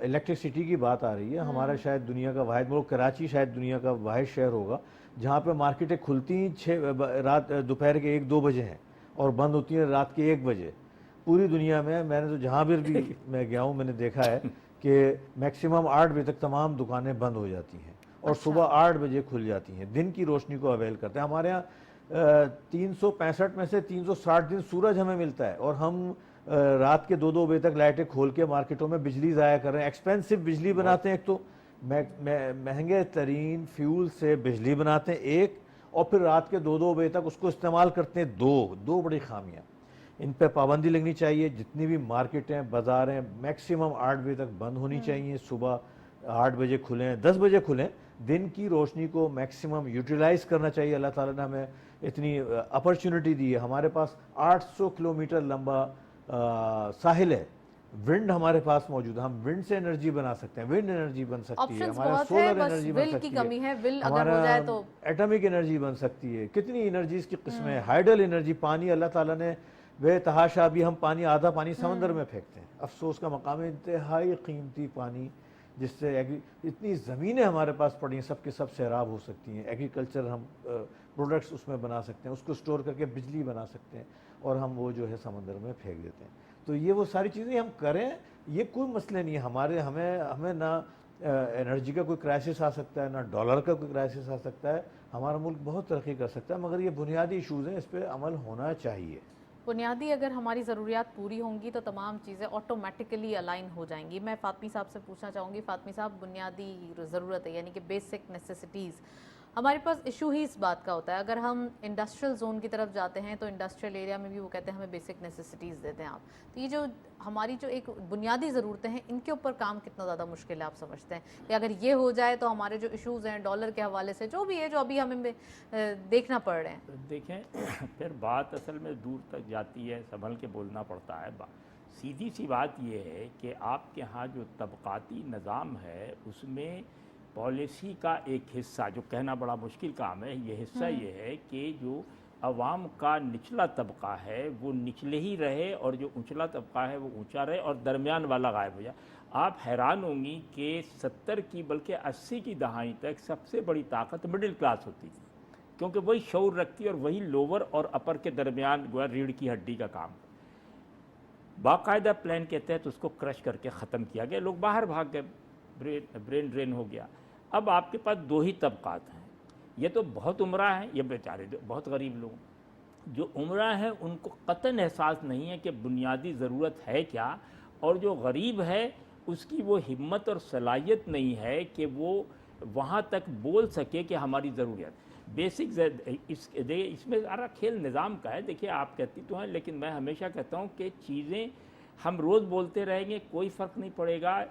इलेक्ट्रिसिटी की बात आ रही है, हमारा शायद दुनिया का वाहिद मुल्क, कराची शायद दुनिया का वाहिद शहर होगा जहाँ पे मार्केटें खुलती ही दोपहर के 1-2 बजे हैं और बंद होती हैं रात के 1 बजे। पूरी दुनिया में मैंने तो जहाँ भी मैं गया हूँ मैंने देखा है कि मैक्सिमम 8 बजे तक तमाम दुकानें बंद हो जाती हैं और सुबह 8 बजे खुल जाती हैं। दिन की रोशनी को अवेल करते हैं। हमारे यहाँ 365 में से 360 दिन सूरज हमें मिलता है और हम रात के 2-2 बजे तक लाइटें खोल के मार्केटों में बिजली ज़ाया कर रहे हैं। एक्सपेंसिव बिजली बनाते हैं, एक तो महंगे तरीन फ्यूल से बिजली बनाते हैं एक, और फिर रात के 2-2 बजे तक उसको इस्तेमाल करते हैं दो बड़ी खामियाँ। इन पे पाबंदी लगनी चाहिए। जितनी भी मार्केटें बाजार हैं मैक्सिमम 8 बजे तक बंद होनी चाहिए। सुबह 8 बजे खुलें, 10 बजे खुलें, दिन की रोशनी को मैक्सिमम यूटिलाइज करना चाहिए। अल्लाह ताला ने हमें इतनी अपॉर्चुनिटी दी है। हमारे पास 800 किलोमीटर लंबा साहिल है, विंड हमारे पास मौजूद है, हम विंड से एनर्जी बना सकते हैं, विंड एनर्जी बन सकती है, ऑप्शंस हमारा बहुत है, सोलर बस एनर्जी बन विल की सकती कमी है। विल अगर हमारा हो जाए तो एटॉमिक एनर्जी बन सकती है। कितनी एनर्जीज की किस्में हैं, हाइडल एनर्जी, पानी अल्लाह ताला ने बेतहाशा, अभी हम पानी, आधा पानी समंदर में फेंकते हैं। अफसोस का मकाम है, इंतहाई कीमती पानी जिससे इतनी ज़मीनें हमारे पास पड़ी हैं, सब के सब सैराब हो सकती हैं। एग्रीकल्चर हम प्रोडक्ट्स उसमें बना सकते हैं, उसको स्टोर करके बिजली बना सकते हैं, और हम वो जो है समंदर में फेंक देते हैं। तो ये वो सारी चीज़ें हम करें, ये कोई मसले नहीं है हमारे। हमें ना एनर्जी का कोई क्राइसिस आ सकता है, ना डॉलर का कोई क्राइसिस आ सकता है। हमारा मुल्क बहुत तरक्की कर सकता है, मगर ये बुनियादी इशूज़ हैं, इस पर अमल होना चाहिए। बुनियादी अगर हमारी ज़रूरियात पूरी होंगी तो तमाम चीज़ें ऑटोमेटिकली अलाइन हो जाएंगी। मैं फ़ातमी साहब से पूछना चाहूँगी, फ़ातमी साहब, बुनियादी ज़रूरत है यानी कि बेसिक नेसेसिटीज़, हमारे पास इशू ही इस बात का होता है। अगर हम इंडस्ट्रियल जोन की तरफ जाते हैं तो इंडस्ट्रियल एरिया में भी वो कहते हैं हमें बेसिक नेसेसिटीज़ देते हैं आप। तो ये जो हमारी जो एक बुनियादी ज़रूरतें हैं, इनके ऊपर काम कितना ज़्यादा मुश्किल है आप समझते हैं कि अगर ये हो जाए तो हमारे जो इश्यूज़ हैं डॉलर के हवाले से, जो भी है, जो अभी हमें देखना पड़ रहे हैं? देखें, फिर बात असल में दूर तक जाती है, संभल के बोलना पड़ता है। सीधी सी बात यह है कि आपके यहाँ जो तबक़ाती निज़ाम है उसमें पॉलिसी का एक हिस्सा, जो कहना बड़ा मुश्किल काम है, ये हिस्सा ये है कि जो अवाम का निचला तबका है वो निचले ही रहे और जो ऊंचला तबका है वो ऊंचा रहे और दरमियान वाला गायब हो जाए। आप हैरान होंगी कि 70 की बल्कि 80 की दहाई तक सबसे बड़ी ताकत मिडिल क्लास होती थी, क्योंकि वही शऊर रखती है और वही लोअर और अपर के दरमियान रीढ़ की हड्डी का काम। बाकायदा प्लान के तहत उसको क्रश करके ख़त्म किया गया, लोग बाहर भाग गए, ब्रेन ड्रेन हो गया। अब आपके पास दो ही तबकात हैं, ये तो बहुत उम्रा हैं, ये बेचारे बहुत गरीब लोग। जो उम्रा हैं उनको कतन एहसास नहीं है कि बुनियादी ज़रूरत है क्या, और जो गरीब है उसकी वो हिम्मत और सलाहियत नहीं है कि वो वहाँ तक बोल सके कि हमारी ज़रूरत बेसिक। इसमें सारा खेल निज़ाम का है। देखिए, आप कहती तो हैं, लेकिन मैं हमेशा कहता हूँ कि चीज़ें हम रोज़ बोलते रहेंगे, कोई फ़र्क नहीं पड़ेगा।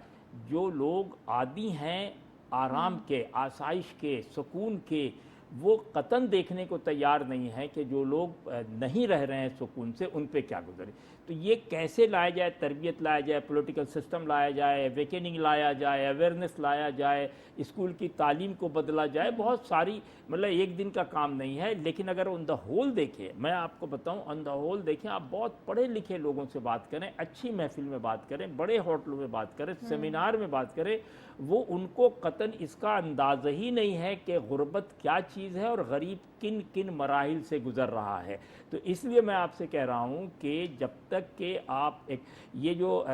जो लोग आदी हैं आराम के, आसाइश के, सुकून के, वो कतन देखने को तैयार नहीं है कि जो लोग नहीं रह रहे हैं सुकून से, उन पे क्या गुजरे। तो ये कैसे लाया जाए, तरबियत लाया जाए, पॉलिटिकल सिस्टम लाया जाए, वेकेनिंग लाया जाए, अवेयरनेस लाया जाए, स्कूल की तालीम को बदला जाए, बहुत सारी, मतलब एक दिन का काम नहीं है। लेकिन अगर ऑन द होल देखें, मैं आपको बताऊं, ऑन द होल देखें, आप बहुत पढ़े लिखे लोगों से बात करें, अच्छी महफिल में बात करें, बड़े होटलों में बात करें, सेमिनार में बात करें, वो उनको कतन इसका अंदाज़ा ही नहीं है कि गुर्बत क्या चीज़ है और गरीब किन किन मराहिल से गुज़र रहा है। तो इसलिए मैं आपसे कह रहा हूँ कि जब तक कि आप एक ये जो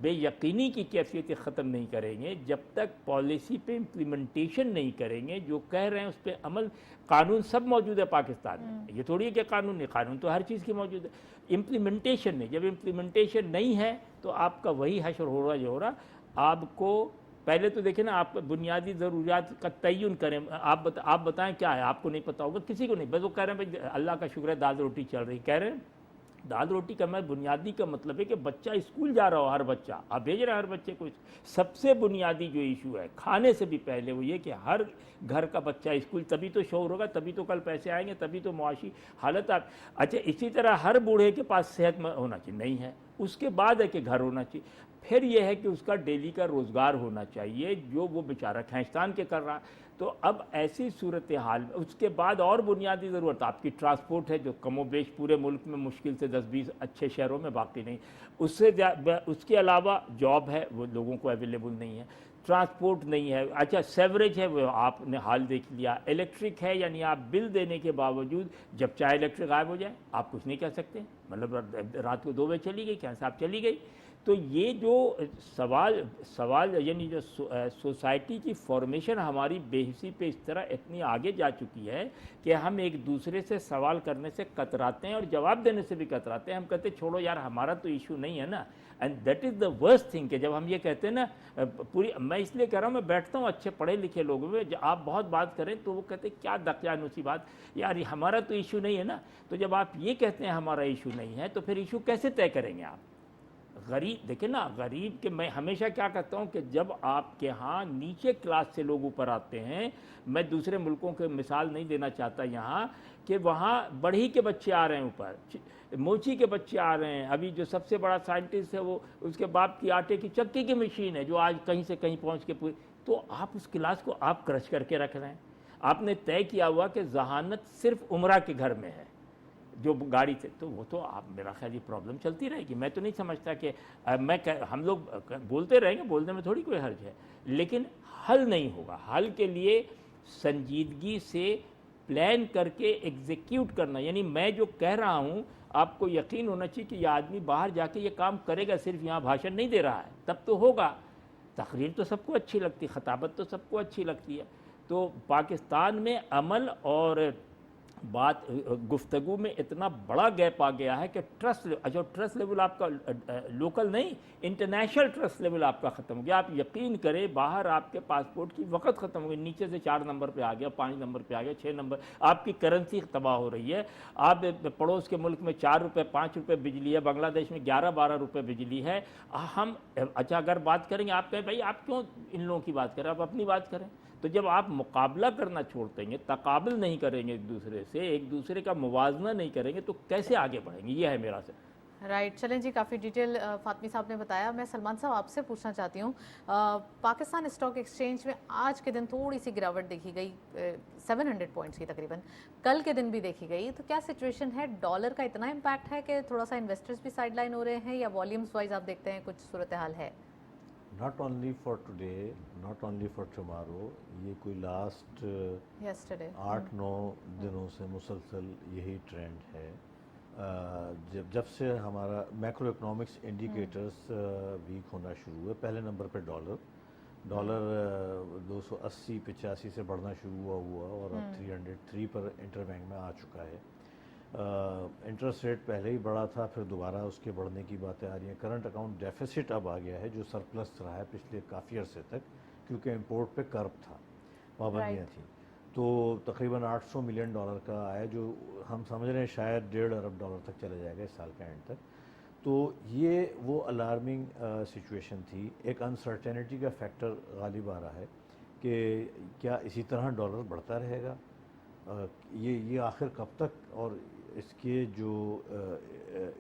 बेयकीनी की कैफियत ख़त्म नहीं करेंगे, जब तक पॉलिसी पे इम्प्लीमेंटेशन नहीं करेंगे, जो कह रहे हैं उस पर अमल, कानून सब मौजूद है पाकिस्तान में, ये थोड़ी है कि कानून नहीं, कानून तो हर चीज़ की मौजूद है, इम्प्लीमेंटेशन नहीं। जब इम्प्लीमेंटेशन नहीं है तो आपका वही हश्र हो रहा जो हो रहा। आपको पहले तो देखें ना, आप बुनियादी ज़रूरियात का तयन करें। आप बताएं क्या है, आपको नहीं पता होगा, किसी को नहीं। बस वो कह रहे हैं भाई अल्लाह का शुक्र है दाल रोटी चल रही, कह रहे हैं दाल रोटी का मैं बुनियादी का मतलब है कि बच्चा स्कूल जा रहा हो, हर बच्चा आप भेज रहे हैं हर बच्चे को। सबसे बुनियादी जो इशू है खाने से भी पहले वो ये कि हर घर का बच्चा स्कूल, तभी तो शौर होगा, तभी तो कल पैसे आएंगे, तभी तो मुआशी हालत आप। अच्छा, इसी तरह हर बूढ़े के पास सेहत होना चाहिए, नहीं है, उसके बाद है कि घर होना चाहिए, फिर यह है कि उसका डेली का रोज़गार होना चाहिए जो वो बेचारा खींचतान के कर रहा। तो अब ऐसी सूरत हाल में उसके बाद और बुनियादी ज़रूरत आपकी ट्रांसपोर्ट है, जो कमोबेश पूरे मुल्क में मुश्किल से 10-20 अच्छे शहरों में, बाकी नहीं। उसके अलावा जॉब है, वो लोगों को अवेलेबल नहीं है, ट्रांसपोर्ट नहीं है। अच्छा, सेवरेज है, वो आपने हाल देख लिया। इलेक्ट्रिक है, यानी आप बिल देने के बावजूद जब चाहे इलेक्ट्रिक गायब हो जाए, आप कुछ नहीं कह सकते। मतलब रात को 2 बजे चली गई, क्या साहब चली गई। तो ये जो सवाल यानी जो सोसाइटी की फॉर्मेशन हमारी बेहिसी पे इस तरह इतनी आगे जा चुकी है कि हम एक दूसरे से सवाल करने से कतराते हैं और जवाब देने से भी कतराते हैं। हम कहते हैं छोड़ो यार, हमारा तो इशू नहीं है ना। And that is the worst thing कि जब हम ये कहते हैं ना, पूरी, मैं इसलिए कह रहा हूँ, मैं बैठता हूँ अच्छे पढ़े लिखे लोगों में, आप बहुत बात करें तो वो कहते हैं क्या दकियानुसी बात यार, हमारा तो इशू नहीं है ना। तो जब आप ये कहते हैं हमारा इशू नहीं है, तो फिर इशू कैसे तय करेंगे आप? गरीब देखिए ना, गरीब के मैं हमेशा क्या कहता हूँ कि जब आपके यहाँ नीचे क्लास से लोग ऊपर आते हैं, मैं दूसरे मुल्कों के मिसाल नहीं देना चाहता यहाँ, कि वहाँ बढ़ी के बच्चे आ रहे हैं ऊपर, मोची के बच्चे आ रहे हैं। अभी जो सबसे बड़ा साइंटिस्ट है वो उसके बाप की आटे की चक्की की मशीन है जो आज कहीं से कहीं पहुँच के पूरी, तो आप उस क्लास को आप क्रश करके रख रहे हैं। आपने तय किया हुआ कि जहानत सिर्फ उमरा के घर में है जो गाड़ी से, तो वो तो आप मेरा ख्याल ये प्रॉब्लम चलती रहेगी। मैं तो नहीं समझता कि हम लोग बोलते रहेंगे, बोलने में थोड़ी कोई हर्ज है, लेकिन हल नहीं होगा। हल के लिए संजीदगी से प्लान करके एग्जीक्यूट करना, यानी मैं जो कह रहा हूँ आपको यकीन होना चाहिए कि यह आदमी बाहर जाके ये काम करेगा, सिर्फ यहाँ भाषण नहीं दे रहा है, तब तो होगा। तकरीर तो सबको अच्छी लगती है, खताबत तो सबको अच्छी लगती है। तो पाकिस्तान में अमल और बात गुफ्तगू में इतना बड़ा गैप आ गया है कि ट्रस्ट लेवल आपका लोकल नहीं, इंटरनेशनल ट्रस्ट लेवल आपका ख़त्म हो गया। आप यकीन करें, बाहर आपके पासपोर्ट की वक्त ख़त्म हो गई, नीचे से 4 नंबर पे आ गया, 5 नंबर पे आ गया, 6 नंबर, आपकी करेंसी तबाह हो रही है। आप पड़ोस के मुल्क में 4 रुपये 5 रुपये बिजली है, बांग्लादेश में 11-12 रुपये बिजली है। हम अच्छा अगर बात करेंगे, आप कहें भाई आप क्यों इन लोगों की बात करें, आप अपनी बात करें। तो जब आप मुकाबला करना छोड़ देंगे, तकाबुल नहीं करेंगे एक दूसरे से, एक दूसरे का मुवाजना नहीं करेंगे, तो कैसे आगे बढ़ेंगे, ये है मेरा से। राइट चलें जी, काफ़ी डिटेल फातमी साहब ने बताया। मैं सलमान साहब आपसे पूछना चाहती हूँ, पाकिस्तान स्टॉक एक्सचेंज में आज के दिन थोड़ी सी गिरावट देखी गई, 700 पॉइंट्स की तकरीबन, कल के दिन भी देखी गई, तो क्या सिचुएशन है? डॉलर का इतना इम्पैक्ट है कि थोड़ा सा इन्वेस्टर्स भी साइडलाइन हो रहे हैं, या वॉल्यूम्स वाइज आप देखते हैं कुछ सूरत हाल है? Not only for today, not only for tomorrow, ये कोई लास्ट यस्टरडे 8-9 दिनों से मुसलसल यही ट्रेंड है। जब से हमारा मैक्रो इकोनॉमिक्स इंडिकेटर्स वीक होना शुरू हुए, पहले नंबर पे डॉलर 280-85 से बढ़ना शुरू हुआ और अब 303 पर इंटरबैंक में आ चुका है। इंटरेस्ट रेट पहले ही बढ़ा था, फिर दोबारा उसके बढ़ने की बातें आ रही हैं। करंट अकाउंट डेफिसिट अब आ गया है जो सरप्लस रहा है पिछले काफ़ी अरसे तक, क्योंकि इंपोर्ट पे कर्व था, पाबंदियाँ थी। तो तकरीबन $800 मिलियन का आया, जो हम समझ रहे हैं शायद $1.5 अरब तक चले जाएगा इस साल के एंड तक। तो ये वो अलार्मिंग सिचुएशन थी। एक अनसर्टेनिटी का फैक्टर गालिब आ रहा है कि क्या इसी तरह डॉलर बढ़ता रहेगा, ये आखिर कब तक, और इसके जो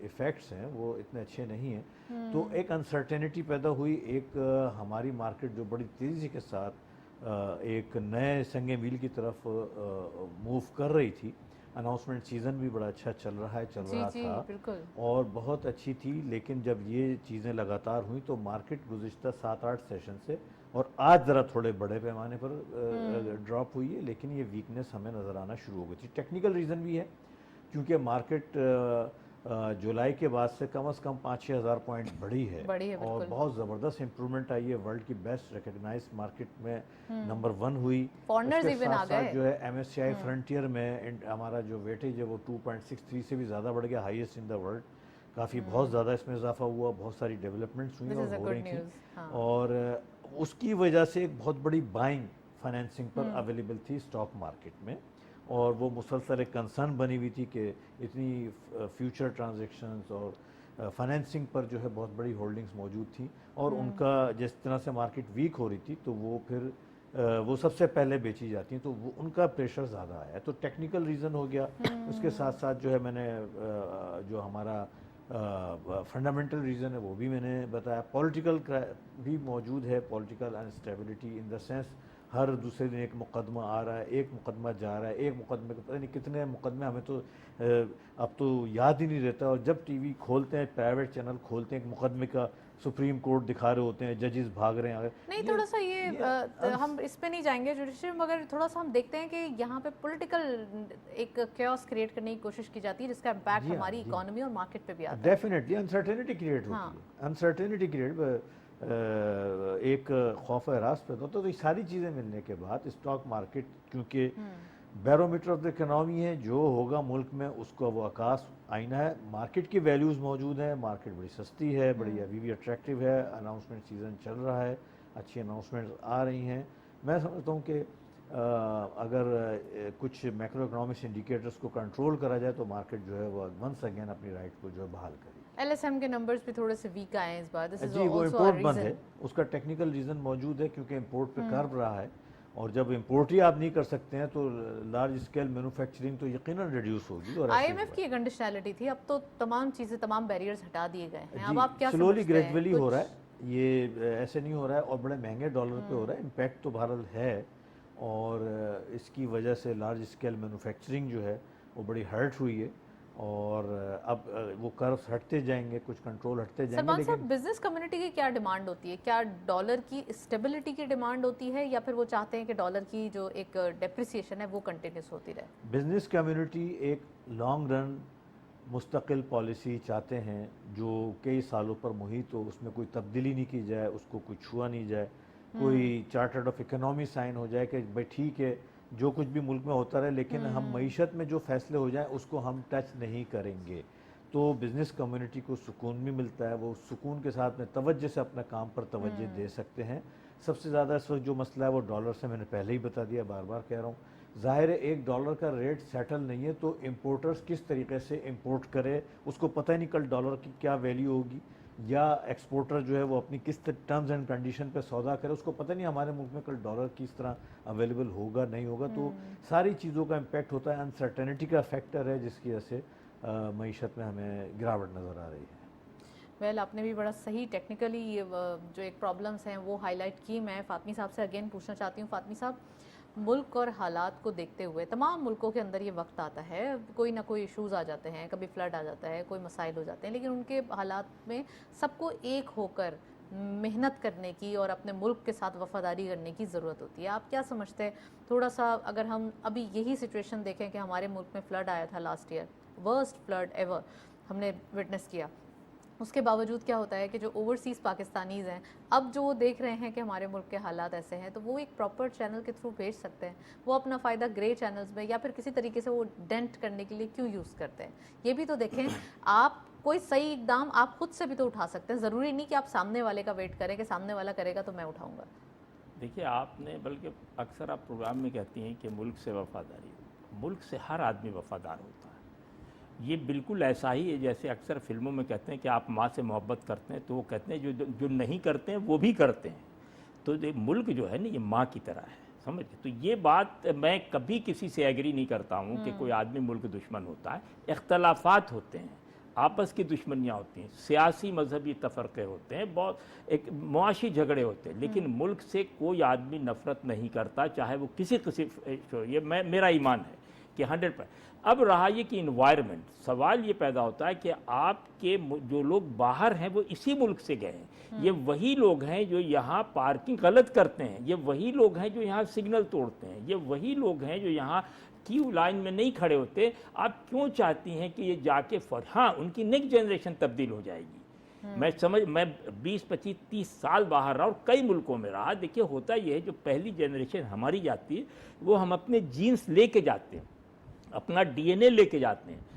इफ़ेक्ट्स हैं वो इतने अच्छे नहीं हैं। तो एक अनसर्टेनिटी पैदा हुई, एक हमारी मार्केट जो बड़ी तेज़ी के साथ एक नए संगे मील की तरफ मूव कर रही थी। अनाउंसमेंट सीज़न भी बड़ा अच्छा चल रहा था बिल्कुल, और और बहुत अच्छी थी, लेकिन जब ये चीज़ें लगातार हुई तो मार्केट गुज़िश्ता 7-8 सेशन से, और आज ज़रा थोड़े बड़े पैमाने पर ड्रॉप हुई है, लेकिन ये वीकनेस हमें नज़र आना शुरू हो गई थी। टेक्निकल रीज़न भी है, क्योंकि मार्केट जुलाई के बाद से कम 5-6 हज़ार पॉइंट बढ़ी है और बहुत ज़बरदस्त इंप्रूवमेंट आई है। वर्ल्ड की बेस्ट रिकग्नाइज्ड मार्केट में नंबर 1 हुई। उसके साथ साथ जो है MSCI फ्रंटियर में हमारा जो वेटेज है वो 2.63 से भी ज़्यादा बढ़ गया, हाईएस्ट इन द वर्ल्ड। काफ़ी बहुत ज़्यादा इसमें इजाफा हुआ, बहुत सारी डेवलपमेंट्स हुई और हो रही थी, और उसकी वजह से एक बहुत बड़ी बाइंग फाइनेंसिंग पर अवेलेबल थी स्टॉक मार्केट में, और वो मुसलसल एक कंसर्न बनी हुई थी कि इतनी फ्यूचर ट्रांजैक्शंस और फाइनेंसिंग पर जो है बहुत बड़ी होल्डिंग्स मौजूद थी, और उनका जिस तरह से मार्केट वीक हो रही थी तो वो फिर वो सबसे पहले बेची जाती हैं, तो वो उनका प्रेशर ज़्यादा आया। तो टेक्निकल रीज़न हो गया। उसके साथ साथ जो है मैंने जो हमारा फंडामेंटल रीज़न है वो भी मैंने बताया। पॉलिटिकल भी मौजूद है, political instability in the sense हर दूसरे दिन एक मुकदमा आ रहा है, एक मुकदमा जा रहा है, एक मुकदमे को पता नहीं कितने मुकदमे, हमें तो अब तो याद ही नहीं रहता। और जब टीवी खोलते हैं, प्राइवेट चैनल खोलते हैं, एक मुकदमे का सुप्रीम कोर्ट दिखा रहे होते हैं, जजेस भाग रहे हैं। नहीं, थोड़ा सा ये हम इस पे नहीं जाएंगे जुडिशरी, मगर थोड़ा सा हम देखते हैं कि यहाँ पे पॉलिटिकल एक कैओस क्रिएट करने की कोशिश की जाती है, जिसका इम्पैक्ट हमारी इकोनॉमी और मार्केट पे भी आता है। डेफिनेटली अनसर्टेनिटी क्रिएट होती है, अनसर्टेनिटी क्रिएट एक खौफ हरास पैदा होता है। तो ये सारी चीज़ें मिलने के बाद स्टॉक मार्केट, क्योंकि बैरोमीटर ऑफ द इकोनॉमी है, जो होगा मुल्क में उसका वो आकाश आईना है। मार्केट की वैल्यूज़ मौजूद हैं, मार्केट बड़ी सस्ती है, बड़ी अभी भी अट्रैक्टिव है, अनाउंसमेंट सीज़न चल रहा है, अच्छी अनाउंसमेंट आ रही हैं। मैं समझता हूँ कि अगर कुछ मैक्रो इकोनॉमिक्स इंडिकेटर्स को कंट्रोल करा जाए तो मार्केट जो है वो वंस अगेन अपनी राइट को जो है बहाल करेगी। LSM के नंबर्स भी थोड़े से वीक आए हैं इस बार, दिस इज जी वो आल्सो इम्पोर्ट बंद है, उसका टेक्निकल रीज़न मौजूद है क्योंकि इम्पोर्ट पे कर्व रहा है, और जब इम्पोर्ट ही आप नहीं कर सकते हैं तो लार्ज स्केल मैन्युफैक्चरिंग तो यकीनन रिड्यूस होगी। और ऐसे IMF की कंडीशनैलिटी थी, अब तो तमाम चीजें, तमाम बैरियर्स हटा दिए गए हैं, अब जी आप क्या स्लोली समझते हैं? ग्रेजुअली हो रहा है, ये ऐसे नहीं हो रहा है, और बड़े महंगे डॉलर पे हो रहा है। इम्पैक्ट तो बहरहाल है, और इसकी वजह से लार्ज स्केल मैन्युफैक्चरिंग जो है वो बड़ी हर्ट हुई है, और अब वो कर्व्स हटते जाएंगे, कुछ कंट्रोल हटते जाएंगे। सलमान साहब, लेकिन बिजनेस कम्युनिटी की क्या डिमांड होती है? क्या डॉलर की स्टेबिलिटी की डिमांड होती है, या फिर वो चाहते हैं कि डॉलर की जो एक डेप्रिसिएशन है वो कंटिन्यूस होती रहे? बिजनेस कम्युनिटी एक लॉन्ग रन मुस्तकिल पॉलिसी चाहते हैं जो कई सालों पर मुहित हो, उसमें कोई तब्दीली नहीं की जाए, उसको कोई छुआ नहीं जाए, कोई चार्टर्ड ऑफ इकोनॉमी साइन हो जाए कि भाई ठीक है जो कुछ भी मुल्क में होता रहे, लेकिन हम मईशत में जो फैसले हो जाएं उसको हम टच नहीं करेंगे। तो बिज़नेस कम्युनिटी को सुकून भी मिलता है, वो सुकून के साथ में तवज्जो से अपने काम पर तवज्जो दे सकते हैं। सबसे ज़्यादा इस वक्त जो मसला है वो डॉलर से, मैंने पहले ही बता दिया, बार बार कह रहा हूँ। ज़ाहिर है एक डॉलर का रेट सेटल नहीं है, तो इम्पोर्टर्स किस तरीके से इंपोर्ट करे, उसको पता ही नहीं कल डॉलर की क्या वैल्यू होगी, या एक्सपोर्टर जो है वो अपनी किस टर्म्स एंड कंडीशन पे सौदा करे, उसको पता नहीं हमारे मुल्क में कल डॉलर किस तरह अवेलेबल होगा नहीं होगा। तो सारी चीज़ों का इम्पेक्ट होता है, अनसर्टेनिटी का फैक्टर है जिसकी वजह से मईशत में हमें गिरावट नज़र आ रही है। वेल, आपने भी बड़ा सही टेक्निकली जो एक प्रॉब्लम्स हैं वो हाईलाइट की। मैं फातमी साहब से अगेन पूछना चाहती हूँ, फातमी साहब, मुल्क और हालात को देखते हुए तमाम मुल्कों के अंदर ये वक्त आता है, कोई ना कोई इश्यूज़ आ जाते हैं, कभी फ्लड आ जाता है, कोई मसाइल हो जाते हैं, लेकिन उनके हालात में सबको एक होकर मेहनत करने की और अपने मुल्क के साथ वफादारी करने की ज़रूरत होती है। आप क्या समझते हैं, थोड़ा सा अगर हम अभी यही सिचुएशन देखें कि हमारे मुल्क में फ़्लड आया था last year, worst flood ever हमने विटनेस किया, उसके बावजूद क्या होता है कि जो ओवरसीज़ पाकिस्तानीज़ हैं, अब जो वो देख रहे हैं कि हमारे मुल्क के हालात ऐसे हैं, तो वो एक प्रॉपर चैनल के थ्रू भेज सकते हैं। वो अपना फ़ायदा ग्रे चैनल्स में या फिर किसी तरीके से वो डेंट करने के लिए क्यों यूज़ करते हैं? ये भी तो देखें आप, कोई सही इकदाम आप खुद से भी तो उठा सकते हैं, ज़रूरी नहीं कि आप सामने वाले का वेट करें कि सामने वाला करेगा तो मैं उठाऊँगा। देखिए, आपने बल्कि अक्सर आप प्रोग्राम में कहती हैं कि मुल्क से वफादारी, मुल्क से हर आदमी वफादार होता है। ये बिल्कुल ऐसा ही है जैसे अक्सर फिल्मों में कहते हैं कि आप माँ से मोहब्बत करते हैं, तो वो कहते हैं जो नहीं करते हैं वो भी करते हैं। तो ये मुल्क जो है ना, ये माँ की तरह है, समझ। तो ये बात मैं कभी किसी से एग्री नहीं करता हूँ कि कोई आदमी मुल्क दुश्मन होता है। इख्तलाफात होते हैं, आपस की दुश्मनियाँ होती हैं, सियासी मजहबी तफरक़े होते हैं, बहुत एक मुआशी झगड़े होते हैं, लेकिन मुल्क से कोई आदमी नफ़रत नहीं करता, चाहे वो किसी किसी। ये मेरा ईमान है कि 100%। अब रहा ये कि इन्वायरमेंट, सवाल ये पैदा होता है कि आपके जो लोग बाहर हैं वो इसी मुल्क से गए हैं, ये वही लोग हैं जो यहाँ पार्किंग गलत करते हैं, ये वही लोग हैं जो यहाँ सिग्नल तोड़ते हैं, ये वही लोग हैं जो यहाँ क्यू लाइन में नहीं खड़े होते। आप क्यों चाहती हैं कि ये जाके हाँ, उनकी नेक्स्ट जनरेशन तब्दील हो जाएगी। मैं 20, 25, 30 साल बाहर रहा और कई मुल्कों में रहा। देखिए, होता यह है, जो पहली जनरेशन हमारी जाती है वो हम अपने जीन्स लेके जाते हैं, अपना DNA लेके जाते हैं।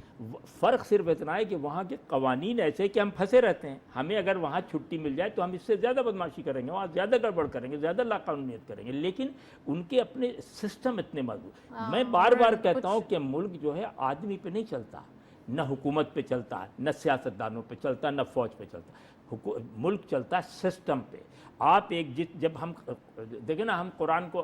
फ़र्क सिर्फ इतना है कि वहाँ के कवानीन ऐसे कि हम फंसे रहते हैं। हमें अगर वहाँ छुट्टी मिल जाए तो हम इससे ज़्यादा बदमाशी करेंगे, वहाँ ज़्यादा गड़बड़ करेंगे, ज़्यादा लाकानूनियत करेंगे, लेकिन उनके अपने सिस्टम इतने मजबूत। मैं बार बार कहता हूँ कि मुल्क जो है आदमी पे नहीं चलता, न हुकूमत पे चलता है, न सियासतदानों पे चलता, न फौज पे चलता। मुल्क चलता है सिस्टम पे। आप जब हम देखें ना, हम कुरान को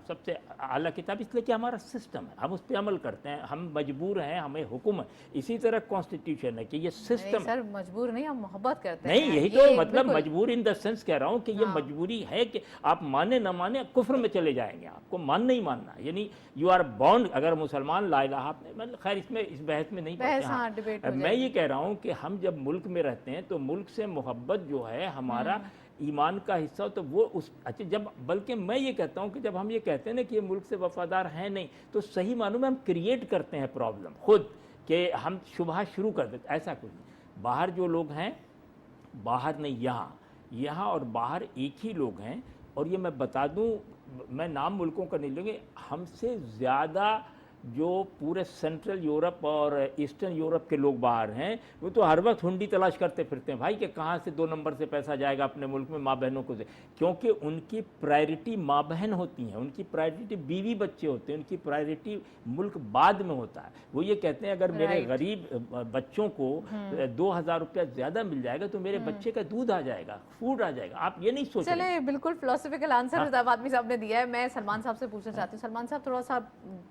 सबसे आला किताब इसलिए कि हमारा सिस्टम है, हम उस पर अमल करते हैं, हम मजबूर हैं, हमें हुक्म है। इसी तरह कॉन्स्टिट्यूशन है कि ये सिस्टम। सर, मजबूर नहीं, हम मोहब्बत करते हैं। नहीं, यही तो मतलब मजबूर इन द सेंस कह रहा हूँ कि ये मजबूरी है कि आप माने ना माने कुफ्र में चले जाएंगे, आपको मानना ही मानना, यानी यू आर बाउंड। अगर मुसलमान ला इलाहा, मतलब खैर इसमें इस बहस में नहीं पड़ते। मैं ये कह रहा हूँ कि हम जब मुल्क में रहते हैं तो मुल्क से मोहब्बत जो है हमारा ईमान का हिस्सा, तो वो उस अच्छा जब, बल्कि मैं ये कहता हूँ कि जब हम ये कहते हैं ना कि ये मुल्क से वफादार हैं नहीं, तो सही मानों में हम क्रिएट करते हैं प्रॉब्लम खुद, कि हम शुबह शुरू कर देते। ऐसा कुछ नहीं। बाहर जो लोग हैं, बाहर नहीं, यहाँ और बाहर एक ही लोग हैं। और ये मैं बता दूँ, मैं नाम मुल्कों का नहीं लूँगी, हमसे ज़्यादा जो पूरे सेंट्रल यूरोप और ईस्टर्न यूरोप के लोग बाहर हैं, वो तो हर वक्त हुंडी तलाश करते फिरते हैं भाई कि कहाँ से 2 नंबर से पैसा जाएगा अपने मुल्क में माँ बहनों को से, क्योंकि उनकी प्रायोरिटी माँ बहन होती हैं, उनकी प्रायोरिटी बीवी बच्चे होते हैं, उनकी प्रायोरिटी मुल्क बाद में होता है। वो ये कहते हैं अगर मेरे गरीब बच्चों को 2,000 रुपया ज़्यादा मिल जाएगा तो मेरे बच्चे का दूध आ जाएगा, फूड आ जाएगा। आप ये नहीं सोच चले, बिल्कुल फिलोसफिकल आंसर हुजैफ आदमी साहब ने दिया है। मैं सलमान साहब से पूछना चाहती हूँ, सलमान साहब थोड़ा सा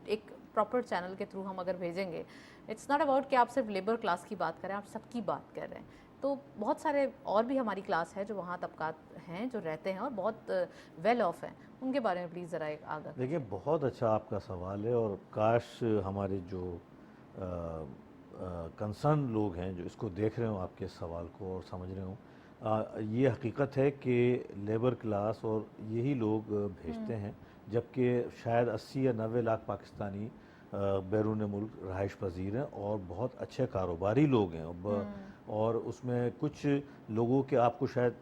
एक प्रॉपर चैनल के थ्रू हम अगर भेजेंगे, इट्स नॉट अबाउट कि आप सिर्फ लेबर क्लास की बात करें, आप सबकी बात कर रहे हैं, तो बहुत सारे और भी हमारी क्लास है जो वहाँ तबकात हैं जो रहते हैं और बहुत वेल ऑफ हैं, उनके बारे में प्लीज़ ज़रा एक आगाह। देखिए, बहुत अच्छा आपका सवाल है और काश हमारे जो कंसर्न लोग हैं जो इसको देख रहे हो आपके सवाल को और समझ रहे हो, ये हकीकत है कि लेबर क्लास और यही लोग भेजते हैं, जबकि शायद 80 या 90 लाख पाकिस्तानी बैरून मुल्क रहाइश पजीर हैं और बहुत अच्छे कारोबारी लोग हैं। और उसमें कुछ लोगों के, आपको शायद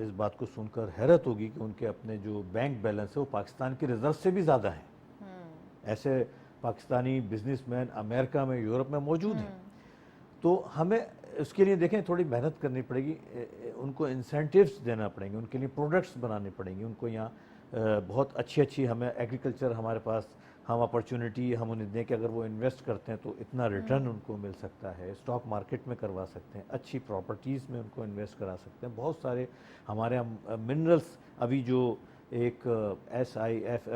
इस बात को सुनकर हैरत होगी कि उनके अपने जो बैंक बैलेंस है वो पाकिस्तान के रिजर्व से भी ज़्यादा हैं। ऐसे पाकिस्तानी बिजनेसमैन अमेरिका में, यूरोप में मौजूद हैं। तो हमें उसके लिए देखें थोड़ी मेहनत करनी पड़ेगी, उनको इंसेंटिव्स देना पड़ेंगे, उनके लिए प्रोडक्ट्स बनाने पड़ेंगे, उनको यहाँ बहुत अच्छी हमें एग्रीकल्चर, हमारे पास हम अपॉर्चुनिटी हम उन्हें दें कि अगर वो इन्वेस्ट करते हैं तो इतना रिटर्न उनको मिल सकता है, स्टॉक मार्केट में करवा सकते हैं, अच्छी प्रॉपर्टीज़ में उनको इन्वेस्ट करा सकते हैं। बहुत सारे हमारे यहाँ मिनरल्स, अभी जो एक SIF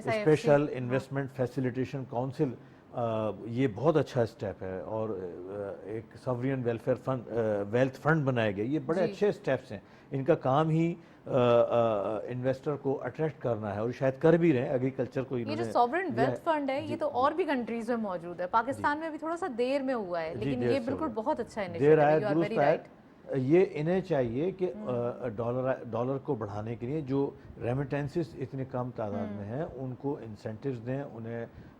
special investment facilitation council, ये बहुत अच्छा स्टेप है। और एक सॉवरियन वेलफेयर फंड, वेल्थ फंड बनाए गए, ये बड़े अच्छे स्टेप्स हैं। इनका काम ही इन्वेस्टर को अट्रैक्ट करना है और शायद कर भी रहे हैं। एग्रीकल्चर को ये जो सॉवरेन वेल्थ फंड है ये तो और भी कंट्रीज में मौजूद है, पाकिस्तान में भी थोड़ा सा देर में हुआ है, लेकिन ये बिल्कुल बहुत अच्छा इनिशिएटिव है। You are very right. ये इन्हें चाहिए कि डॉलर को बढ़ाने के लिए जो रेमिटेंसेस इतने कम तादाद में हैं उनको इंसेंटिव्स दें,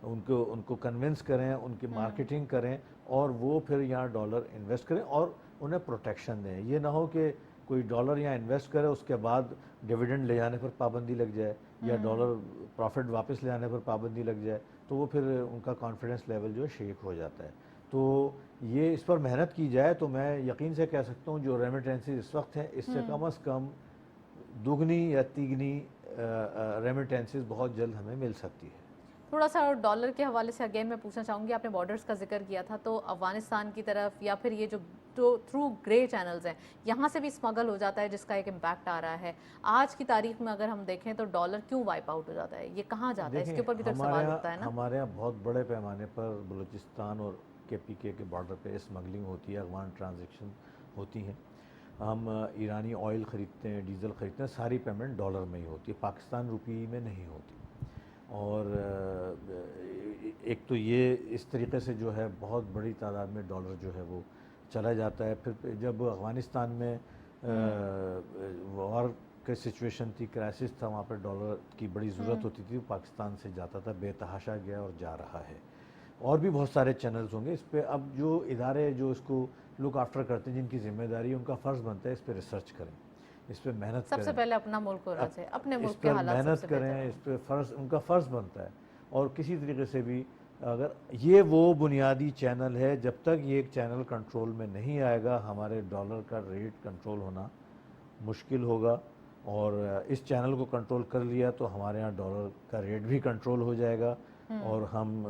उनको कन्विंस करें, उनकी मार्केटिंग करें और वो फिर यहाँ डॉलर इन्वेस्ट करें और उन्हें प्रोटेक्शन दें। ये ना हो कि कोई डॉलर यहाँ इन्वेस्ट करे उसके बाद डिविडेंड ले जाने पर पाबंदी लग जाए या डॉलर प्रॉफिट वापस ले आने पर पाबंदी लग जाए, तो वो फिर उनका कॉन्फिडेंस लेवल जो है शेक हो जाता है। तो ये इस पर मेहनत की जाए तो मैं यकीन से कह सकता हूँ जो रेमिटेंसेस इस वक्त हैं इससे कम से कम दुगनी या तिगनी रेमिटेंसेस बहुत जल्द हमें मिल सकती है। थोड़ा सा और डॉलर के हवाले से अगेन मैं पूछना चाहूँगी, आपने बॉर्डर्स का जिक्र किया था, तो अफगानिस्तान की तरफ या फिर ये जो थ्रू ग्रे चैनल्स हैं यहाँ से भी स्मगल हो जाता है जिसका एक इम्पैक्ट आ रहा है। आज की तारीख में अगर हम देखें तो डॉलर क्यों वाइप आउट हो जाता है, ये कहाँ जाता है, इसके ऊपर भी तो सवाल होता है ना। हमारे यहाँ बहुत बड़े पैमाने पर बलूचिस्तान और KPK के बॉर्डर पे स्मगलिंग होती है, अफगान ट्रांजैक्शन होती हैं। हम ईरानी ऑयल ख़रीदते हैं, डीज़ल ख़रीदते हैं, सारी पेमेंट डॉलर में ही होती है, पाकिस्तान रुपये में नहीं होती। और एक तो ये इस तरीके से जो है बहुत बड़ी तादाद में डॉलर जो है वो चला जाता है। फिर जब अफ़गानिस्तान में वॉर की सिचुएशन थी, क्राइसिस था, वहाँ पर डॉलर की बड़ी ज़रूरत होती थी, पाकिस्तान से जाता था, बेतहाशा गया और जा रहा है। और भी बहुत सारे चैनल्स होंगे इस पर। अब जो इदारे जो इसको लुक आफ्टर करते हैं, जिनकी जिम्मेदारी है, उनका फ़र्ज़ बनता है इस पर रिसर्च करें, इस पर मेहनत करें। सबसे पहले अपना मुल्क होना चाहिए, अपने मुल्क के हालात मेहनत करें, इस पर फ़र्ज़, उनका फ़र्ज़ बनता है। और किसी तरीके से भी अगर ये वो बुनियादी चैनल है, जब तक ये एक चैनल कंट्रोल में नहीं आएगा हमारे डॉलर का रेट कंट्रोल होना मुश्किल होगा। और इस चैनल को कंट्रोल कर लिया तो हमारे यहाँ डॉलर का रेट भी कंट्रोल हो जाएगा और हम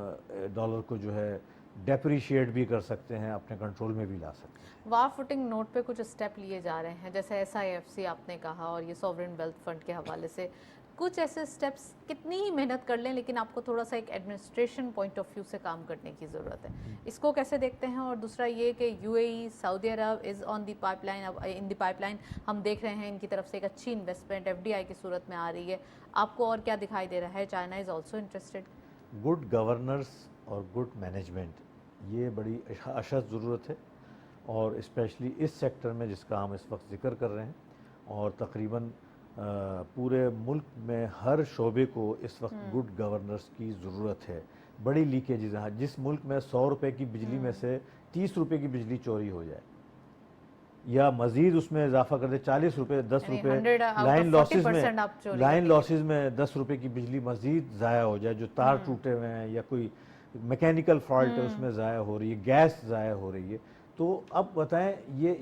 डॉलर को जो है डेप्रिशिएट भी कर सकते हैं, अपने कंट्रोल में भी ला सकते हैं। वार फुटिंग नोट पे कुछ स्टेप लिए जा रहे हैं, जैसे SIFC आपने कहा और ये सॉवरेन वेल्थ फंड के हवाले से कुछ ऐसे स्टेप्स, कितनी ही मेहनत कर लें लेकिन आपको थोड़ा सा एक एडमिनिस्ट्रेशन पॉइंट ऑफ व्यू से काम करने की ज़रूरत है, इसको कैसे देखते हैं? और दूसरा ये कि UAE, Saudi Arab is on the pipeline, अब इन द पाइपलाइन हम देख रहे हैं इनकी तरफ से एक अच्छी इन्वेस्टमेंट FDI की सूरत में आ रही है, आपको और क्या दिखाई दे रहा है? China is also interested. Good governance और गुड मैनेजमेंट ये बड़ी अशद ज़रूरत है और स्पेशली इस सेक्टर में जिसका हम इस वक्त ज़िक्र कर रहे हैं। और तकरीबन पूरे मुल्क में हर शोबे को इस वक्त गुड गवर्नेंस की ज़रूरत है। बड़ी लीकेजेज हैं, जिस मुल्क में 100 रुपये की बिजली में से 30 रुपये की बिजली चोरी हो जाए या मज़ीद उसमें इजाफा कर दे 40 रुपये, 10 रुपये लाइन लॉसेस में 10 रुपये की बिजली मज़ीद ज़ाया हो जाए, जो तार टूटे हुए हैं या कोई मैकेनिकल फॉल्ट है उसमें ज़ाया हो रही है, गैस ज़ाया हो रही है। तो अब बताएं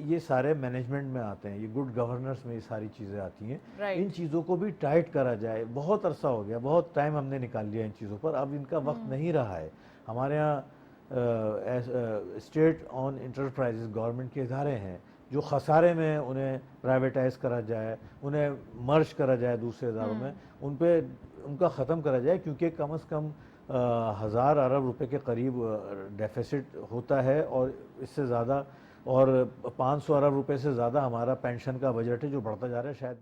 ये सारे मैनेजमेंट में आते हैं, ये गुड गवर्नेंस में ये सारी चीज़ें आती हैं। Right. इन चीज़ों को भी टाइट करा जाए। बहुत अरसा हो गया, बहुत टाइम हमने निकाल लिया इन चीज़ों पर, अब इनका वक्त नहीं रहा है। हमारे यहाँ स्टेट ऑन इंटरप्राइजेज गवर्नमेंट के इदारे हैं जो खसारे में, उन्हें प्राइवेटाइज करा जाए, उन्हें मर्ज करा जाए दूसरे इदारों में, उन पे उनका ख़त्म करा जाए, क्योंकि कम से कम 1000 अरब रुपए के करीब डेफिसिट होता है, और इससे ज़्यादा, और 500 अरब रुपए से ज़्यादा हमारा पेंशन का बजट है जो बढ़ता जा रहा है। शायद